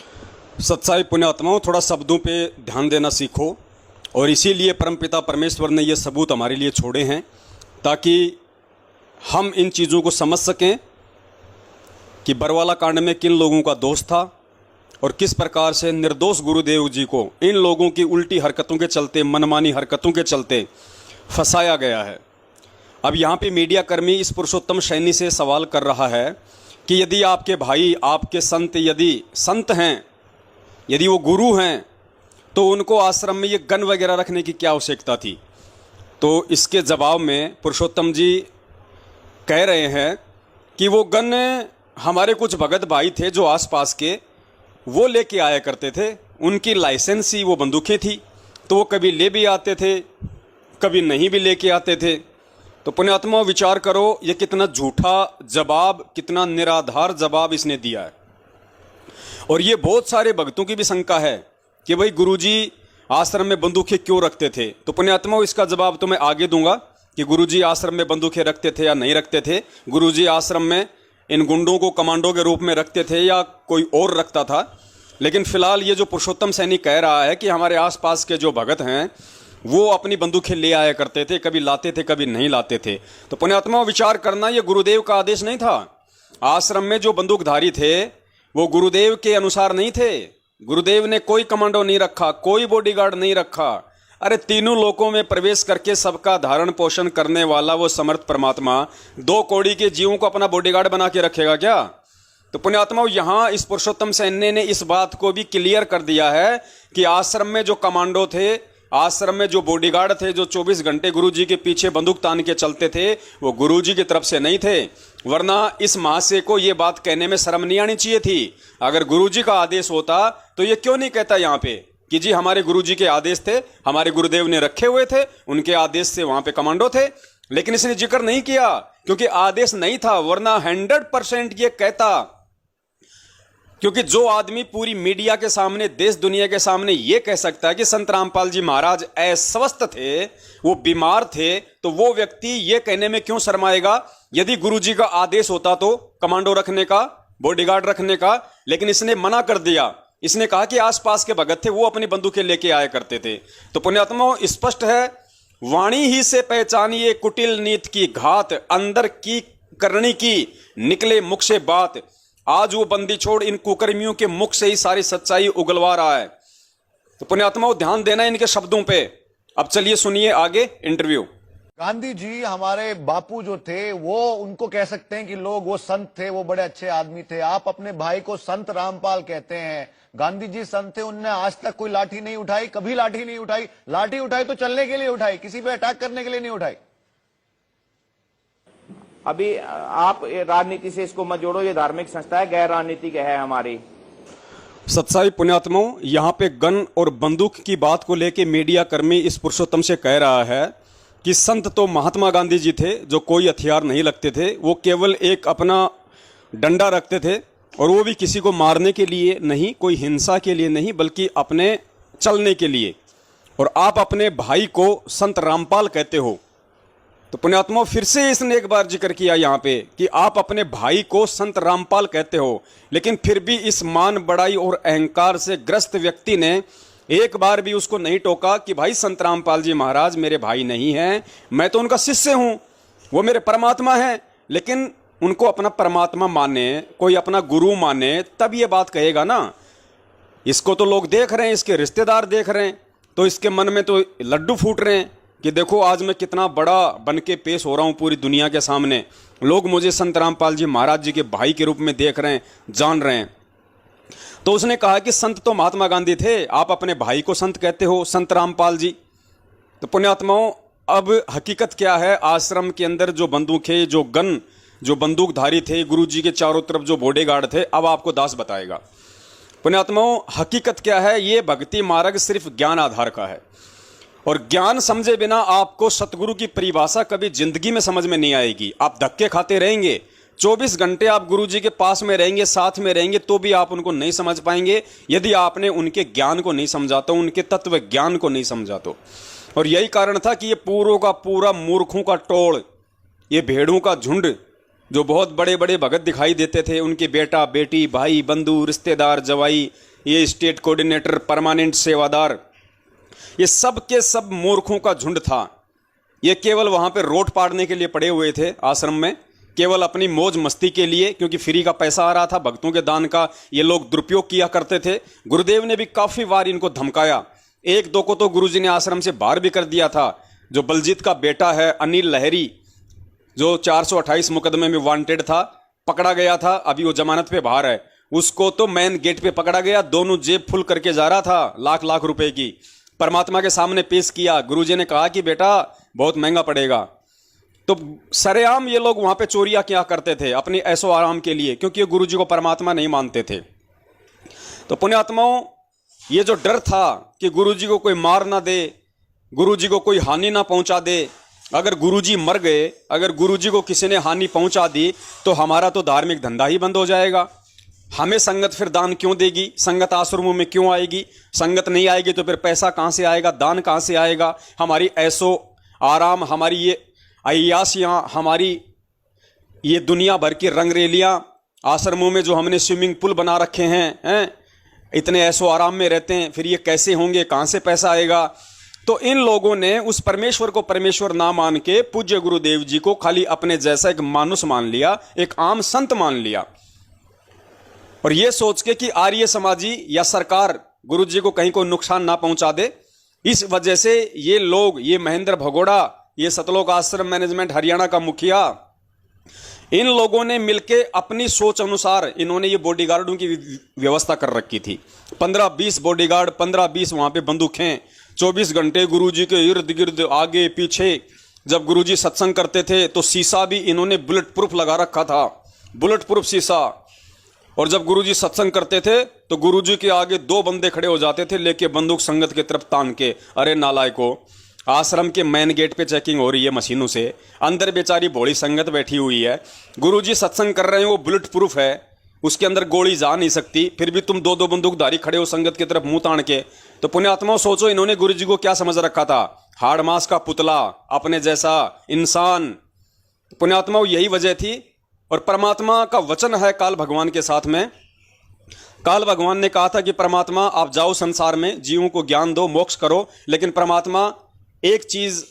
सच्चाई पुण्यात्माओं, थोड़ा शब्दों पे ध्यान देना सीखो, और इसीलिए परमपिता परमेश्वर ने ये सबूत हमारे लिए छोड़े हैं ताकि हम इन चीज़ों को समझ सकें कि बरवाला कांड में किन लोगों का दोष था और किस प्रकार से निर्दोष गुरुदेव जी को इन लोगों की उल्टी हरकतों के चलते, मनमानी हरकतों के चलते फंसाया गया है। अब यहाँ पे मीडिया कर्मी इस पुरुषोत्तम सैनी से सवाल कर रहा है कि यदि आपके भाई, आपके संत यदि संत हैं, यदि वो गुरु हैं, तो उनको आश्रम में ये गन वगैरह रखने की क्या आवश्यकता थी। तो इसके जवाब में पुरुषोत्तम जी कह रहे हैं कि वो गन हमारे कुछ भगत भाई थे जो आसपास के, वो लेके आया करते थे, उनकी लाइसेंसी वो बंदूकें थी, तो वो कभी ले भी आते थे, कभी नहीं भी लेके आते थे। तो पुण्यात्मा विचार करो, ये कितना झूठा जवाब, कितना निराधार जवाब इसने दिया है। और ये बहुत सारे भक्तों की भी शंका है कि भाई गुरुजी आश्रम में बंदूकें क्यों रखते थे। तो पुण्यात्मा इसका जवाब तो मैं आगे दूंगा कि गुरुजी आश्रम में बंदूकें रखते थे या नहीं रखते थे। गुरुजी आश्रम में इन गुंडों को कमांडो के रूप में रखते थे या कोई और रखता था। लेकिन फिलहाल ये जो पुरुषोत्तम सैनी कह रहा है कि हमारे आसपास के जो भगत हैं वो अपनी बंदूकें ले आया करते थे, कभी लाते थे कभी नहीं लाते थे। तो पुण्यात्मा विचार करना, ये गुरुदेव का आदेश नहीं था। आश्रम में जो बंदूकधारी थे वो गुरुदेव के अनुसार नहीं थे। गुरुदेव ने कोई कमांडो नहीं रखा, कोई बॉडीगार्ड नहीं रखा। अरे तीनों लोकों में प्रवेश करके सबका धारण पोषण करने वाला वो समर्थ परमात्मा 2 कौड़ी के जीवों को अपना बॉडीगार्ड बना के रखेगा क्या? तो पुण्यात्मा यहाँ इस पुरुषोत्तम सैनी ने इस बात को भी क्लियर कर दिया है कि आश्रम में जो कमांडो थे, आश्रम में जो बॉडीगार्ड थे, जो 24 घंटे गुरुजी के पीछे बंदूक तान के चलते थे, वो गुरुजी की तरफ से नहीं थे। वरना इस महाशय को ये बात कहने में शर्म नहीं आनी चाहिए थी। अगर गुरुजी का आदेश होता तो ये क्यों नहीं कहता यहाँ पे कि जी हमारे गुरुजी के आदेश थे, हमारे गुरुदेव ने रखे हुए थे, उनके आदेश से वहां पे कमांडो थे। लेकिन इसने जिक्र नहीं किया क्योंकि आदेश नहीं था, वरना 100% ये कहता। क्योंकि जो आदमी पूरी मीडिया के सामने, देश दुनिया के सामने ये कह सकता है कि संत रामपाल जी महाराज अस्वस्थ थे, वो बीमार थे, तो वो व्यक्ति ये कहने में क्यों शर्माएगा? यदि गुरुजी का आदेश होता तो कमांडो रखने का, बॉडीगार्ड रखने का, लेकिन इसने मना कर दिया। इसने कहा कि आसपास के भगत थे वो अपनी बंदूकें लेके आया करते थे। तो पुण्यात्मा स्पष्ट है, वाणी ही से पहचानिए कुटिल नीत की घात, अंदर की करनी की निकले मुख से बात। आज वो बंदी छोड़ इन कुकर्मियों के मुख से ही सारी सच्चाई उगलवा रहा है। तो पुण्यात्मा ध्यान देना इनके शब्दों पे। अब चलिए सुनिए आगे इंटरव्यू। गांधी जी हमारे बापू जो थे वो, उनको कह सकते हैं कि लोग, वो संत थे, वो बड़े अच्छे आदमी थे। आप अपने भाई को संत रामपाल कहते हैं। गांधी जी संत थे, उनने आज तक कोई लाठी नहीं उठाई, कभी लाठी नहीं उठाई। लाठी उठाई तो चलने के लिए उठाई, किसी पे अटैक करने के लिए नहीं उठाई। अभी आप राजनीति से इसको मत जोड़ो, ये धार्मिक संस्था है, गैर राजनीतिक है हमारी। सच्चाई पुण्यात्माओं, यहाँ पे गन और बंदूक की बात को लेके मीडिया कर्मी इस पुरुषोत्तम से कह रहा है कि संत तो महात्मा गांधी जी थे जो कोई हथियार नहीं रखते थे, वो केवल एक अपना डंडा रखते थे, और वो भी किसी को मारने के लिए नहीं, कोई हिंसा के लिए नहीं, बल्कि अपने चलने के लिए। और आप अपने भाई को संत रामपाल कहते हो। तो पुण्यात्मा फिर से इसने एक बार जिक्र किया यहाँ पे कि आप अपने भाई को संत रामपाल कहते हो, लेकिन फिर भी इस मान बड़ाई और अहंकार से ग्रस्त व्यक्ति ने एक बार भी उसको नहीं टोका कि भाई संत रामपाल जी महाराज मेरे भाई नहीं हैं, मैं तो उनका शिष्य हूं, वो मेरे परमात्मा हैं। लेकिन उनको अपना परमात्मा माने, कोई अपना गुरु माने, तब ये बात कहेगा ना। इसको तो लोग देख रहे हैं, इसके रिश्तेदार देख रहे हैं, तो इसके मन में तो लड्डू फूट रहे हैं कि देखो आज मैं कितना बड़ा बन के पेश हो रहा हूं पूरी दुनिया के सामने। लोग मुझे संत रामपाल जी महाराज जी के भाई के रूप में देख रहे हैं, जान रहे हैं। तो उसने कहा कि संत तो महात्मा गांधी थे, आप अपने भाई को संत कहते हो, संत रामपाल जी। तो पुण्यात्माओं, अब हकीकत क्या है? आश्रम के अंदर जो बंदूकें, जो बंदूकधारी थे, गुरुजी के चारों तरफ जो बॉडीगार्ड थे, अब आपको दास बताएगा। पुण्यात्माओं, हकीकत क्या है? ये भक्ति मार्ग सिर्फ ज्ञान आधार का है, और ज्ञान समझे बिना आपको सतगुरु की परिभाषा कभी जिंदगी में समझ में नहीं आएगी। आप धक्के खाते रहेंगे, 24 घंटे आप गुरुजी के पास में रहेंगे, साथ में रहेंगे, तो भी आप उनको नहीं समझ पाएंगे यदि आपने उनके ज्ञान को नहीं समझा तो, उनके तत्व ज्ञान को नहीं समझा तो। और यही कारण था कि ये पूरों का पूरा मूर्खों का टोल, ये भेड़ों का झुंड, जो बहुत बड़े बड़े भगत दिखाई देते थे, उनके बेटा बेटी, भाई बंधु, रिश्तेदार, जवाई, ये स्टेट कोऑर्डिनेटर, परमानेंट सेवादार, ये सब के सब मूर्खों का झुंड था। ये केवल वहां पे रोट पाड़ने के लिए पड़े हुए थे आश्रम में, केवल अपनी मौज मस्ती के लिए, क्योंकि फ्री का पैसा आ रहा था, भक्तों के दान का ये लोग दुरुपयोग किया करते थे। गुरुदेव ने भी काफी बार इनको धमकाया, एक दो को तो गुरुजी ने आश्रम से बाहर भी कर दिया था। जो बलजीत का बेटा है अनिल लहरी, जो 428 मुकदमे में वांटेड था, पकड़ा गया था, अभी वो जमानत पे बाहर है, उसको तो मेन गेट पे पकड़ा गया, दोनों जेब फुल करके जा रहा था, लाख लाख रुपए की। परमात्मा के सामने पेश किया, गुरुजी ने कहा कि बेटा बहुत महंगा पड़ेगा। तो सरेआम ये लोग वहां पे चोरियां क्या करते थे अपनी ऐसो आराम के लिए, क्योंकि ये गुरुजी को परमात्मा नहीं मानते थे। तो पुण्यात्माओं, ये जो डर था कि गुरुजी को कोई मार ना दे, गुरुजी को कोई हानि ना पहुंचा दे, अगर गुरुजी मर गए, अगर गुरुजी को किसी ने हानि पहुंचा दी तो हमारा तो धार्मिक धंधा ही बंद हो जाएगा। हमें संगत फिर दान क्यों देगी? संगत आश्रमों में क्यों आएगी? संगत नहीं आएगी तो फिर पैसा कहां से आएगा? दान कहां से आएगा? हमारी ऐसो आराम, हमारी ये अय्यासियां, हमारी ये दुनिया भर की रंगरेलियां, आश्रमों में जो हमने स्विमिंग पूल बना रखे हैं, इतने ऐसो आराम में रहते हैं, फिर ये कैसे होंगे? कहां से पैसा आएगा? तो इन लोगों ने उस परमेश्वर को परमेश्वर ना मान के पूज्य गुरुदेव जी को खाली अपने जैसा एक मानुष मान लिया, एक आम संत मान लिया, और ये सोच के कि आर्य समाजी या सरकार गुरु जी को कहीं कोई नुकसान ना पहुंचा दे। इस वजह से ये लोग, ये महेंद्र भगोड़ा, ये सतलोक आश्रम मैनेजमेंट हरियाणा का मुखिया, इन लोगों ने मिलके अपनी सोच अनुसार इन्होंने ये बॉडीगार्डों की व्यवस्था कर रखी थी। 15-20 बॉडीगार्ड, 15-20 वहां पे बंदूकें, 24 घंटे गुरुजी के इर्द गिर्द, आगे पीछे। जब गुरुजी सत्संग करते थे तो शीशा भी इन्होंने बुलेट प्रूफ लगा रखा था, बुलेट प्रूफ शीशा। और जब गुरुजी सत्संग करते थे तो गुरुजी के आगे 2 बंदे खड़े हो जाते थे लेके बंदूक संगत की तरफ तान के। अरे नालायको, आश्रम के मेन गेट पे चेकिंग हो रही है मशीनों से, अंदर बेचारी भोली संगत बैठी हुई है, गुरुजी सत्संग कर रहे हैं, वो बुलेट प्रूफ है, उसके अंदर गोली जा नहीं सकती, फिर भी तुम 2-2 बंदूकधारी खड़े हो संगत की तरफ मुंह तान के। तो पुण्यात्माओं, सोचो इन्होंने गुरुजी को क्या समझ रखा था? हाड़ मास का पुतला, अपने जैसा इंसान। पुण्यात्माओं, यही वजह थी। और परमात्मा का वचन है काल भगवान के साथ में। काल भगवान ने कहा था कि परमात्मा आप जाओ संसार में, जीवों को ज्ञान दो, मोक्ष करो, लेकिन परमात्मा एक चीज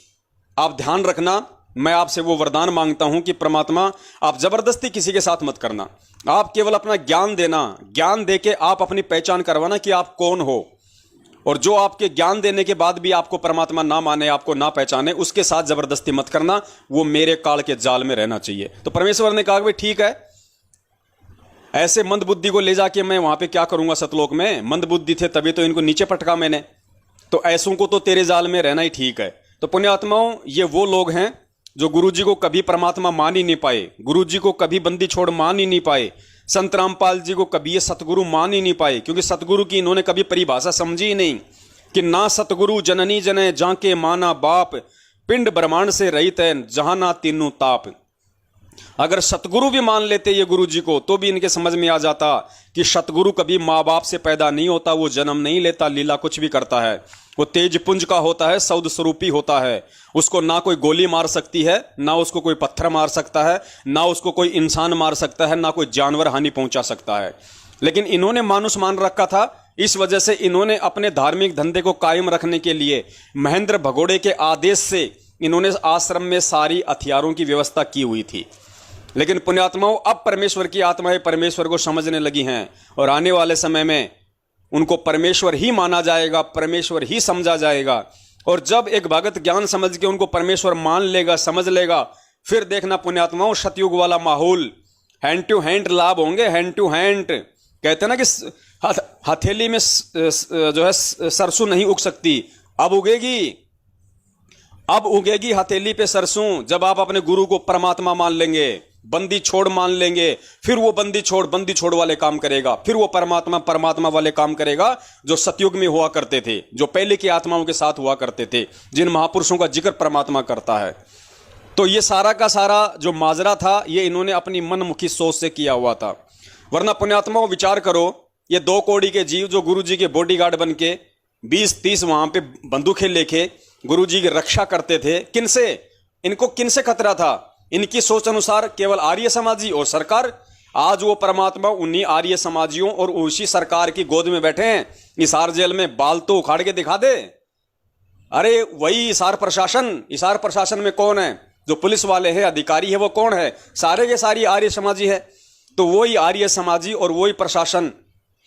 आप ध्यान रखना, मैं आपसे वो वरदान मांगता हूं कि परमात्मा आप जबरदस्ती किसी के साथ मत करना, आप केवल अपना ज्ञान देना, ज्ञान देके आप अपनी पहचान करवाना कि आप कौन हो। और जो आपके ज्ञान देने के बाद भी आपको परमात्मा ना माने, आपको ना पहचाने, उसके साथ जबरदस्ती मत करना, वो मेरे काल के जाल में रहना चाहिए। तो परमेश्वर ने कहा कि ठीक है, ऐसे मंद बुद्धि को ले जाके मैं वहां पे क्या करूंगा? सतलोक में मंद बुद्धि थे तभी तो इनको नीचे पटका मैंने, तो ऐसों को तो तेरे जाल में रहना ही ठीक है। तो पुण्यात्माओं, ये वो लोग हैं जो गुरुजी को कभी परमात्मा मान ही नहीं पाए, गुरुजी को कभी बंदी छोड़ मान ही नहीं पाए, संत रामपाल जी को कभी ये सतगुरु मान ही नहीं पाए, क्योंकि सतगुरु की इन्होंने कभी परिभाषा समझी ही नहीं कि ना सतगुरु जननी जने जाके माना बाप, पिंड ब्रह्मांड से रहित है जहां ना तीनों ताप। अगर सतगुरु भी मान लेते ये गुरु जी को तो भी इनके समझ में आ जाता कि सतगुरु कभी माँ बाप से पैदा नहीं होता, वो जन्म नहीं लेता, लीला कुछ भी करता है, वो तेज पुंज का होता है, सौद स्वरूपी होता है, उसको ना कोई गोली मार सकती है, ना उसको कोई पत्थर मार सकता है, ना उसको कोई इंसान मार सकता है, ना कोई जानवर हानि पहुंचा सकता है। लेकिन इन्होंने मानुष मान रखा था, इस वजह से इन्होंने अपने धार्मिक धंधे को कायम रखने के लिए महेंद्र भगोड़े के आदेश से इन्होंने आश्रम में सारी हथियारों की व्यवस्था की हुई थी। लेकिन पुण्यात्माओं, अब परमेश्वर की आत्माएं परमेश्वर को समझने लगी हैं और आने वाले समय में उनको परमेश्वर ही माना जाएगा, परमेश्वर ही समझा जाएगा। और जब एक भगत ज्ञान समझ के उनको परमेश्वर मान लेगा, समझ लेगा, फिर देखना पुण्यात्माओं, सतयुग वाला माहौल, हैंड टू हैंड लाभ होंगे, हैंड टू हैंड। कहते हैं ना कि हथेली में जो है सरसों नहीं उग सकती, अब उगेगी। अब उगेगी हथेली पे सरसों जब आप अपने गुरु को परमात्मा मान लेंगे, बंदी छोड़ मान लेंगे। फिर वो बंदी छोड़ वाले काम करेगा, फिर वो परमात्मा वाले काम करेगा जो सतयुग में हुआ करते थे, जो पहले की आत्माओं के साथ हुआ करते थे, जिन महापुरुषों का जिक्र परमात्मा करता है। तो ये सारा का सारा जो माजरा था, ये इन्होंने अपनी मनमुखी सोच से किया हुआ था। वरना पुण्यात्माओं विचार करो, ये 2 कौड़ी के जीव जो गुरु जी के बॉडीगार्ड बन के 20-30 वहां पे बंदूकें लेके गुरु जी की रक्षा करते थे, किनसे? इनको किनसे खतरा था? इनकी सोच अनुसार केवल आर्य समाजी और सरकार। आज वो परमात्मा उन्हीं आर्य समाजियों और उसी सरकार की गोद में बैठे हैं। हिसार जेल में बाल तो उखाड़ के दिखा दे। अरे वही हिसार प्रशासन में कौन है? जो पुलिस वाले हैं, अधिकारी है, वो कौन है? सारे के सारी आर्य समाजी है। तो वही आर्य समाजी और वही प्रशासन,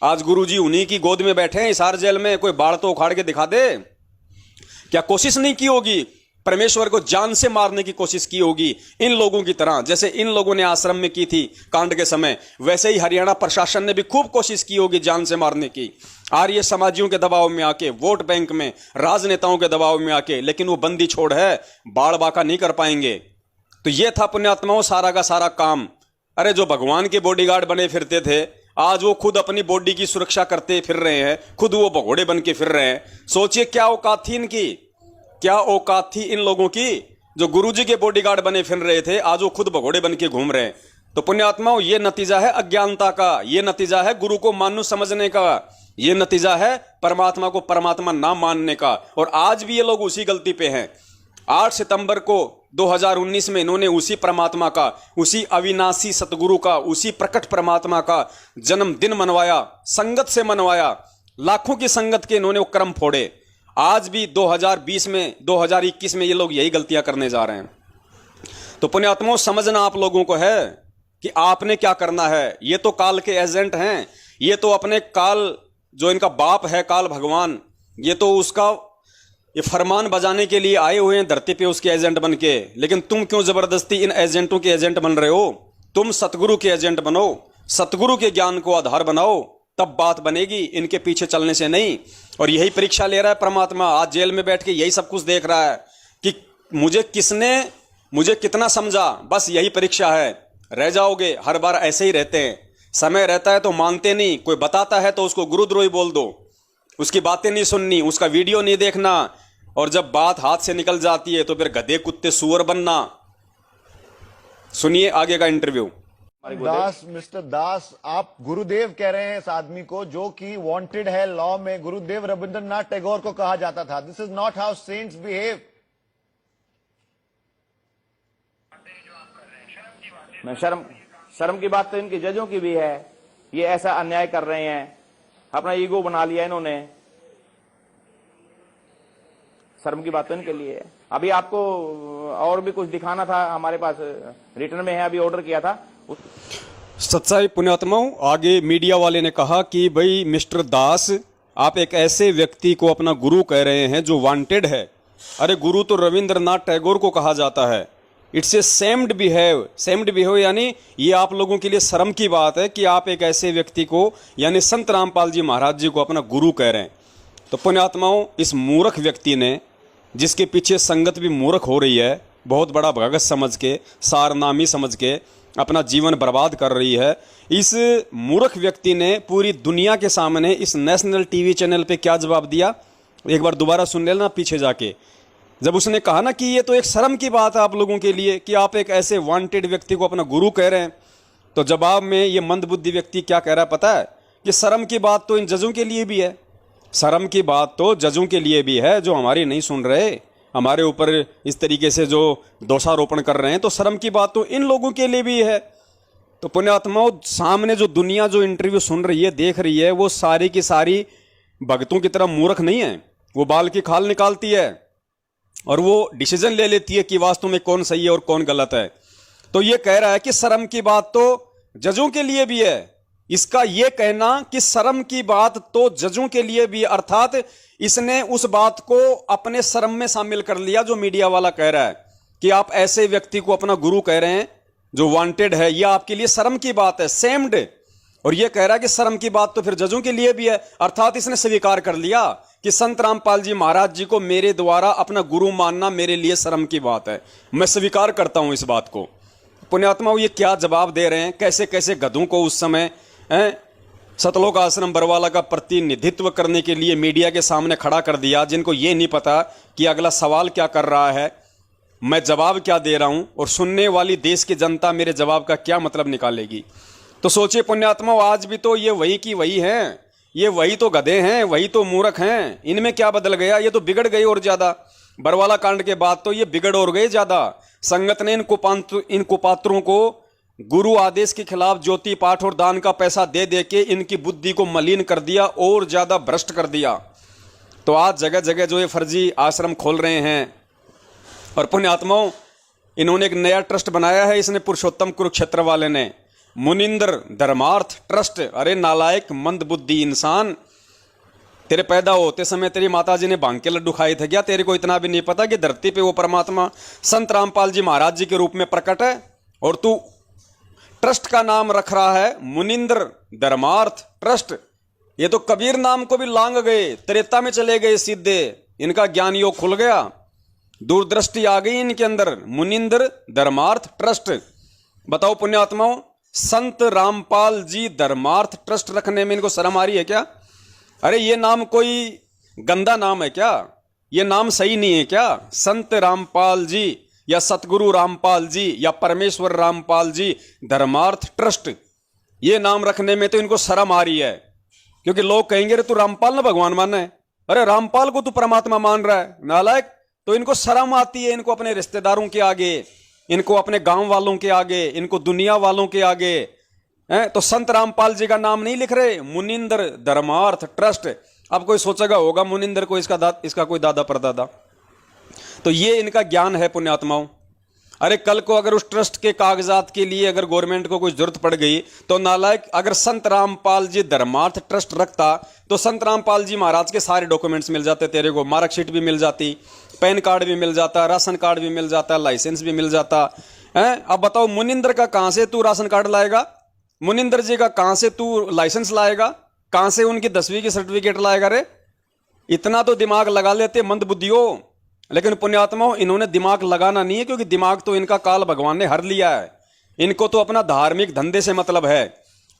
आज गुरुजी उन्हीं की गोद में बैठे हैं हिसार जेल में। कोई बाढ़ तो उखाड़ के दिखा दे। क्या कोशिश नहीं की होगी? परमेश्वर को जान से मारने की कोशिश की होगी इन लोगों की तरह, जैसे इन लोगों ने आश्रम में की थी कांड के समय। वैसे ही हरियाणा प्रशासन ने भी खूब कोशिश की होगी जान से मारने की, आर्य समाजियों के दबाव में आके, वोट बैंक में, राजनेताओं के दबाव में आके। लेकिन वो बंदी छोड़ है, बाढ़ बाका नहीं कर पाएंगे। तो ये था पुण्यात्माओं सारा का सारा काम। अरे जो भगवान के बॉडीगार्ड बने फिरते थे, आज वो खुद अपनी बॉडी की सुरक्षा करते फिर रहे हैं, खुद वो भगोड़े बन के फिर रहे हैं। सोचिए क्या औकात थी इनकी, क्या औकात थी इन लोगों की। जो गुरुजी के बॉडीगार्ड बने फिर रहे थे, आज वो खुद भगोड़े बन के घूम रहे हैं। तो पुण्यात्माओं, ये नतीजा है अज्ञानता का, ये नतीजा है गुरु को मानू समझने का, ये नतीजा है परमात्मा को परमात्मा ना मानने का। और आज भी ये लोग उसी गलती पे हैं। 8 सितंबर को 2019 में इन्होंने उसी परमात्मा का, उसी अविनाशी सतगुरु का, उसी प्रकट परमात्मा का जन्मदिन मनवाया, संगत से मनवाया। लाखों की संगत के इन्होंने वो क्रम फोड़े। आज भी 2020 में, 2021 में ये लोग यही गलतियां करने जा रहे हैं। तो पुण्यात्माओं, समझना आप लोगों को है कि आपने क्या करना है। ये तो काल के एजेंट हैं, ये तो अपने काल, जो इनका बाप है काल भगवान, ये तो उसका ये फरमान बजाने के लिए आए हुए हैं धरती पे उसके एजेंट बन के। लेकिन तुम क्यों जबरदस्ती इन एजेंटों के एजेंट बन रहे हो? तुम सतगुरु के एजेंट बनो, सतगुरु के ज्ञान को आधार बनाओ, तब बात बनेगी, इनके पीछे चलने से नहीं। और यही परीक्षा ले रहा है परमात्मा। आज जेल में बैठ के यही सब कुछ देख रहा है कि मुझे कितना समझा, बस यही परीक्षा है। रह जाओगे, हर बार ऐसे ही रहते हैं। समय रहता है तो मानते नहीं, कोई बताता है तो उसको गुरुद्रोही बोल दो, उसकी बातें नहीं सुननी, उसका वीडियो नहीं देखना, और जब बात हाथ से निकल जाती है तो फिर गधे कुत्ते सुअर बनना। सुनिए आगे का इंटरव्यू। दास, मिस्टर दास, आप गुरुदेव कह रहे हैं इस आदमी को जो कि वांटेड है लॉ में। गुरुदेव रविंद्रनाथ टैगोर को कहा जाता था। This is not how saints behave. मैं शर्म की बात तो इनकी जजों की भी है। ये ऐसा अन्याय कर रहे हैं, अपना ईगो बना लिया इन्होंने। शर्म की बात तो इनके लिए है। अभी आपको और भी कुछ दिखाना था, हमारे पास रिटर्न में है, अभी ऑर्डर किया था। सच्चाई पुण्यात्माओं, आगे मीडिया वाले ने कहा कि भाई मिस्टर दास, आप एक ऐसे व्यक्ति को अपना गुरु कह रहे हैं जो वांटेड है। अरे गुरु तो रविंद्रनाथ टैगोर को कहा जाता है। इट्स ए सेम्ड बिहेव यानी ये आप लोगों के लिए शर्म की बात है कि आप एक ऐसे व्यक्ति को, यानी संत रामपाल जी महाराज जी को अपना गुरु कह रहे हैं। तो पुण्यात्माओं, इस मूर्ख व्यक्ति ने, जिसके पीछे संगत भी मूर्ख हो रही है, बहुत बड़ा भगत समझ के, सारनामी समझ के अपना जीवन बर्बाद कर रही है, इस मूर्ख व्यक्ति ने पूरी दुनिया के सामने इस नेशनल टीवी चैनल पे क्या जवाब दिया, एक बार दोबारा सुन लेना पीछे जाके। जब उसने कहा ना कि ये तो एक शर्म की बात है आप लोगों के लिए कि आप एक ऐसे वांटेड व्यक्ति को अपना गुरु कह रहे हैं, तो जवाब में ये मंदबुद्धि व्यक्ति क्या कह रहा है पता है? कि शर्म की बात तो इन जजों के लिए भी है, शर्म की बात तो जजों के लिए भी है जो हमारी नहीं सुन रहे, हमारे ऊपर इस तरीके से जो दोषारोपण कर रहे हैं। तो शर्म की बात तो इन लोगों के लिए भी है। तो पुण्यात्माओं, सामने जो दुनिया जो इंटरव्यू सुन रही है, देख रही है, वो सारी की सारी भगतों की तरह मूर्ख नहीं है। वो बाल की खाल निकालती है और वो डिसीजन ले लेती है कि वास्तव में कौन सही है और कौन गलत है। तो ये कह रहा है कि शर्म की बात तो जजों के लिए भी है। इसका ये कहना कि शर्म की बात तो जजों के लिए भी, अर्थात इसने उस बात को अपने शर्म में शामिल कर लिया जो मीडिया वाला कह रहा है कि आप ऐसे व्यक्ति को अपना गुरु कह रहे हैं जो वांटेड है, यह आपके लिए शर्म की बात है। और ये कह रहा है कि शर्म की बात तो फिर जजों के लिए भी है। अर्थात इसने स्वीकार कर लिया कि संत रामपाल जी महाराज जी को मेरे द्वारा अपना गुरु मानना मेरे लिए शर्म की बात है, मैं स्वीकार करता हूं इस बात को। पुण्यात्मा ये क्या जवाब दे रहे हैं, कैसे कैसे गधों को उस समय सतलोक आश्रम बरवाला का प्रतिनिधित्व करने के लिए मीडिया के सामने खड़ा कर दिया, जिनको ये नहीं पता कि अगला सवाल क्या कर रहा है, मैं जवाब क्या दे रहा हूं और सुनने वाली देश की जनता मेरे जवाब का क्या मतलब निकालेगी। तो सोचिए पुण्यात्माओं, आज भी तो ये वही की वही हैं, ये वही तो गधे हैं, वही तो मूर्ख हैं, इनमें क्या बदल गया, ये तो बिगड़ गए और ज्यादा। बरवाला कांड के बाद तो ये बिगड़ और गए ज्यादा। संगत ने इन कुपात्रों को गुरु आदेश के खिलाफ ज्योति पाठ और दान का पैसा दे दे के इनकी बुद्धि को मलिन कर दिया और ज्यादा भ्रष्ट कर दिया। तो आज जगह जगह जो ये फर्जी आश्रम खोल रहे हैं, और पुण्यात्माओं इन्होंने एक नया ट्रस्ट बनाया है, इसने पुरुषोत्तम कुरुक्षेत्र वाले ने, मुनिंद्र धर्मार्थ ट्रस्ट। अरे नालायक मंदबुद्धि इंसान, तेरे पैदा होते समय तेरी माताजी ने भांग के लड्डू खाए थे क्या? तेरे को इतना भी नहीं पता कि धरती पे वो परमात्मा संत रामपाल जी महाराज जी के रूप में प्रकट है, और तू ट्रस्ट का नाम रख रहा है मुनिंद्र धर्मार्थ ट्रस्ट। ये तो कबीर नाम को भी लांग गए, त्रेता में चले गए सीधे, इनका ज्ञान योग खुल गया, दूरदृष्टि आ गई इनके अंदर। मुनिंद्र धर्मार्थ ट्रस्ट, बताओ पुण्यात्माओं, संत रामपाल जी धर्मार्थ ट्रस्ट रखने में इनको शर्म आ रही है क्या? अरे ये नाम कोई गंदा नाम है क्या? ये नाम सही नहीं है क्या? संत रामपाल जी या सतगुरु रामपाल जी या परमेश्वर रामपाल जी धर्मार्थ ट्रस्ट, ये नाम रखने में तो इनको शर्म आ रही है, क्योंकि लोग कहेंगे अरे तू रामपाल ना भगवान मानना है, अरे रामपाल को तू परमात्मा मान रहा है, नालायक। तो इनको शर्म आती है, इनको अपने रिश्तेदारों के आगे, इनको अपने गांव वालों के आगे, इनको दुनिया वालों के आगे तो संत रामपाल जी का नाम नहीं लिख रहे, मुनिंद्र धर्मार्थ ट्रस्ट। अब कोई सोचेगा होगा मुनिंद्र को इसका कोई दादा परदादा, तो ये इनका ज्ञान है पुण्यात्माओं। अरे कल को अगर उस ट्रस्ट के कागजात के लिए अगर गवर्नमेंट को कुछ जरूरत पड़ गई तो नालायक, अगर संत रामपाल जी धर्मार्थ ट्रस्ट रखता तो संत रामपाल जी महाराज के सारे डॉक्यूमेंट्स मिल जाते, तेरे को मार्कशीट भी मिल जाती, पैन कार्ड भी मिल जाता, राशन कार्ड भी मिल जाता, लाइसेंस भी मिल जाता है। अब बताओ मुनिंद्र का कहां से तू राशन कार्ड लाएगा, मुनिंद्र जी का कहां से तू लाइसेंस लाएगा, कहां से उनकी 10वीं की सर्टिफिकेट लाएगा? रे इतना तो दिमाग लगा लेते मंदबुद्धियों। लेकिन पुण्यात्माओं इन्होंने दिमाग लगाना नहीं है, क्योंकि दिमाग तो इनका काल भगवान ने हर लिया है, इनको तो अपना धार्मिक धंधे से मतलब है।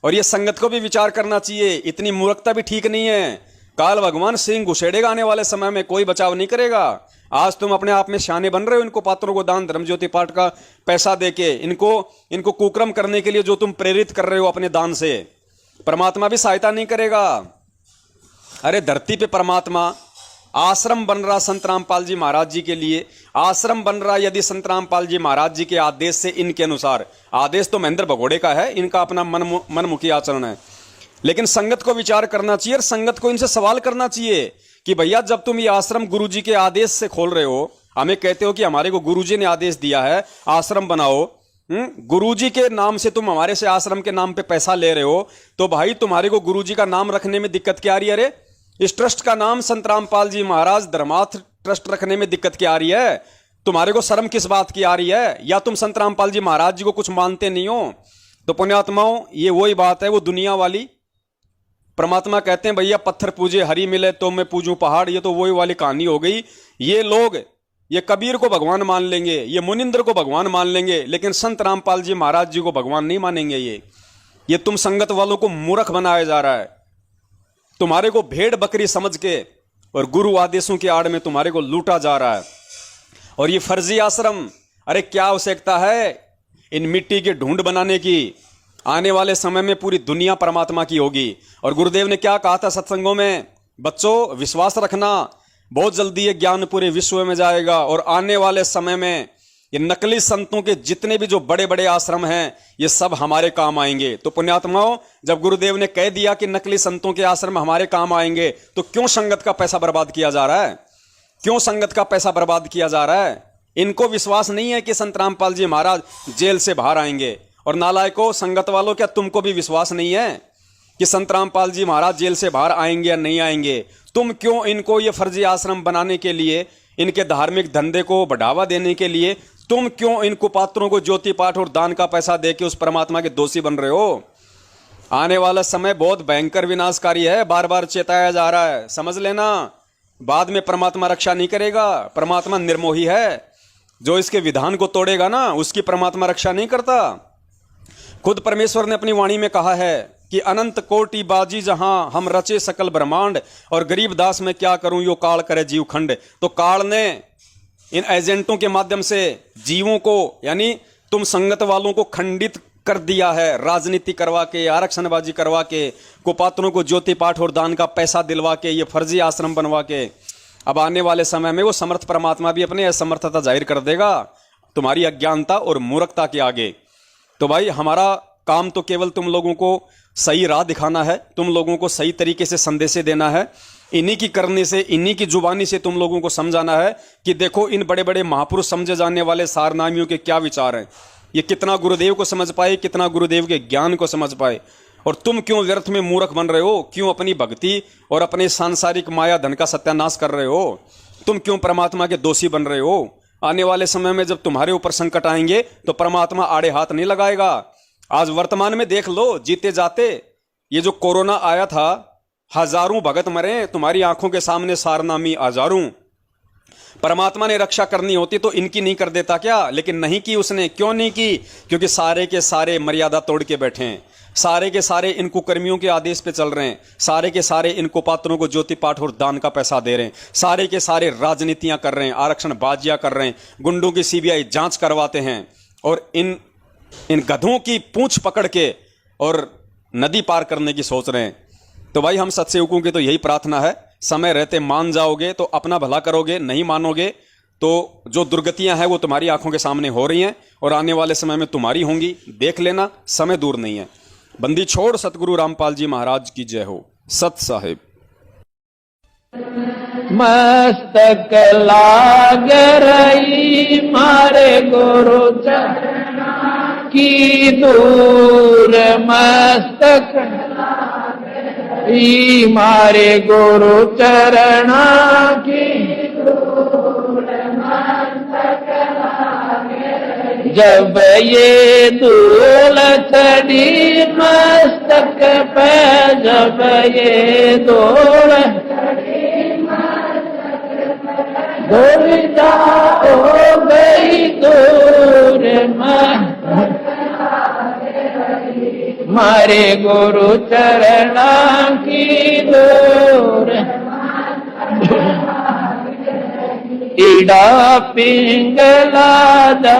और ये संगत को भी विचार करना चाहिए, इतनी मूर्खता भी ठीक नहीं है। काल भगवान सिंह घुसेड़ेगा आने वाले समय में, कोई बचाव नहीं करेगा। आज तुम अपने आप में शाने बन रहे हो, इनको पात्रों को दान धर्म ज्योति पाठ का पैसा देके, इनको कुक्रम करने के लिए जो तुम प्रेरित कर रहे हो अपने दान से, परमात्मा भी सहायता नहीं करेगा। अरे धरती पे परमात्मा आश्रम बन रहा संत रामपाल जी महाराज जी के लिए, आश्रम बन रहा यदि संत रामपाल जी महाराज जी के आदेश से, इनके अनुसार। आदेश तो महेंद्र भगोड़े का है, इनका अपना मनमुखी आचरण है, लेकिन संगत को विचार करना चाहिए और संगत को इनसे सवाल करना चाहिए कि भैया जब तुम ये आश्रम गुरुजी के आदेश से खोल रहे हो, हमें कहते हो कि हमारे को गुरुजी ने आदेश दिया है आश्रम बनाओ, गुरुजी के नाम से तुम हमारे से आश्रम के नाम पे पैसा ले रहे हो, तो भाई तुम्हारे को गुरुजी का नाम रखने में दिक्कत क्या आ रही है? अरे इस ट्रस्ट का नाम संत रामपाल जी महाराज धर्मार्थ ट्रस्ट रखने में दिक्कत क्या आ रही है? तुम्हारे को शर्म किस बात की आ रही है? या तुम संत रामपाल जी महाराज जी को कुछ मानते नहीं हो? तो पुण्यात्माओं ये वही बात है, वो दुनिया वाली। परमात्मा कहते हैं भैया पत्थर पूजे हरी मिले तो मैं पूजूं पहाड़, ये तो वही वाली कहानी हो गई। ये लोग ये कबीर को भगवान मान लेंगे, ये मुनिंद्र को भगवान मान लेंगे, लेकिन संत रामपाल जी महाराज जी को भगवान नहीं मानेंगे। ये तुम संगत वालों को मूर्ख बनाया जा रहा है, तुम्हारे को भेड़ बकरी समझ के और गुरु आदेशों की आड़ में तुम्हारे को लूटा जा रहा है। और ये फर्जी आश्रम, अरे क्या आवश्यकता है इन मिट्टी के ढूंढ बनाने की? आने वाले समय में पूरी दुनिया परमात्मा की होगी। और गुरुदेव ने क्या कहा था सत्संगों में? बच्चों विश्वास रखना, बहुत जल्दी ये ज्ञान पूरे विश्व में जाएगा, और आने वाले समय में ये नकली संतों के जितने भी जो बड़े बड़े आश्रम हैं ये सब हमारे काम आएंगे। तो पुण्यात्माओं जब गुरुदेव ने कह दिया कि नकली संतों के आश्रम हमारे काम आएंगे, तो क्यों संगत का पैसा बर्बाद किया जा रहा है? क्यों संगत का पैसा बर्बाद किया जा रहा है? इनको विश्वास नहीं है कि संत रामपाल जी महाराज जेल से बाहर आएंगे। और नालायकों संगत वालों, क्या तुमको भी विश्वास नहीं है कि संत रामपाल जी महाराज जेल से बाहर आएंगे या नहीं आएंगे? तुम क्यों इनको ये फर्जी आश्रम बनाने के लिए, इनके धार्मिक धंधे को बढ़ावा देने के लिए, तुम क्यों इन कुपात्रों को ज्योति पाठ और दान का पैसा देके उस परमात्मा के दोषी बन रहे हो? आने वाला समय बहुत भयंकर विनाशकारी है, बार बार चेताया जा रहा है, समझ लेना। बाद में परमात्मा रक्षा नहीं करेगा। परमात्मा निर्मोही है, जो इसके विधान को तोड़ेगा ना उसकी परमात्मा रक्षा नहीं करता। खुद परमेश्वर ने अपनी वाणी में कहा है कि अनंत कोटि बाजी जहां हम रचे सकल ब्रह्मांड, और गरीब दास मैं क्या करूं यो काल करे जीव खंड। तो काल ने इन एजेंटों के माध्यम से जीवों को, यानी तुम संगत वालों को खंडित कर दिया है। राजनीति करवा के, आरक्षणबाजी करवा के, कुपात्रों को ज्योति पाठ और दान का पैसा दिलवा के, ये फर्जी आश्रम बनवा के, अब आने वाले समय में वो समर्थ परमात्मा भी अपनी असमर्थता जाहिर कर देगा तुम्हारी अज्ञानता और मूर्खता के आगे। तो भाई हमारा काम तो केवल तुम लोगों को सही राह दिखाना है, तुम लोगों को सही तरीके से संदेश देना है। इन्हीं की करने से, इन्हीं की जुबानी से तुम लोगों को समझाना है कि देखो इन बड़े बड़े महापुरुष समझे जाने वाले सारनामियों के क्या विचार हैं। ये कितना गुरुदेव को समझ पाए, कितना गुरुदेव के ज्ञान को समझ पाए। और तुम क्यों व्यर्थ में मूर्ख बन रहे हो? क्यों अपनी भक्ति और अपने सांसारिक माया धन का सत्यानाश कर रहे हो? तुम क्यों परमात्मा के दोषी बन रहे हो? आने वाले समय में जब तुम्हारे ऊपर संकट आएंगे तो परमात्मा आड़े हाथ नहीं लगाएगा। आज वर्तमान में देख लो, जीते जाते ये जो कोरोना आया था, हजारों भगत मरे तुम्हारी आंखों के सामने, सारनामी हजारों। परमात्मा ने रक्षा करनी होती तो इनकी नहीं कर देता क्या? लेकिन नहीं की उसने। क्यों नहीं की? क्योंकि सारे के सारे मर्यादा तोड़ के बैठे हैं, सारे के सारे इन कुकर्मियों के आदेश पे चल रहे हैं, सारे के सारे इन कुपात्रों को ज्योति पाठ और दान का पैसा दे रहे हैं, सारे के सारे राजनीतियां कर रहे हैं, आरक्षण बाजियां कर रहे हैं, गुंडों की सीबीआई जांच करवाते हैं, और इन गधों की पूंछ पकड़ के और नदी पार करने की सोच रहे हैं। तो भाई हम सत्सेवकों की तो यही प्रार्थना है, समय रहते मान जाओगे तो अपना भला करोगे, नहीं मानोगे तो जो दुर्गतियां हैं वो तुम्हारी आंखों के सामने हो रही हैं और आने वाले समय में तुम्हारी होंगी। देख लेना, समय दूर नहीं है। बंदी छोड़ सतगुरु रामपाल जी महाराज की जय हो। सत साहिब। मस्तक लाग रही मारे गुरु चरणा की दूर, मस्तक मारे गुरु चरणा की दूर, मस्तक जब ये धूल चढ़ी मस्तक पे, जब ये धूल धूलिया हो गई दूर, मारे गुरु चरणा की दूर। इड़ा पिंगला जा,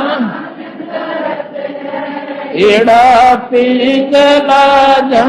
इड़ा पिंगला जा।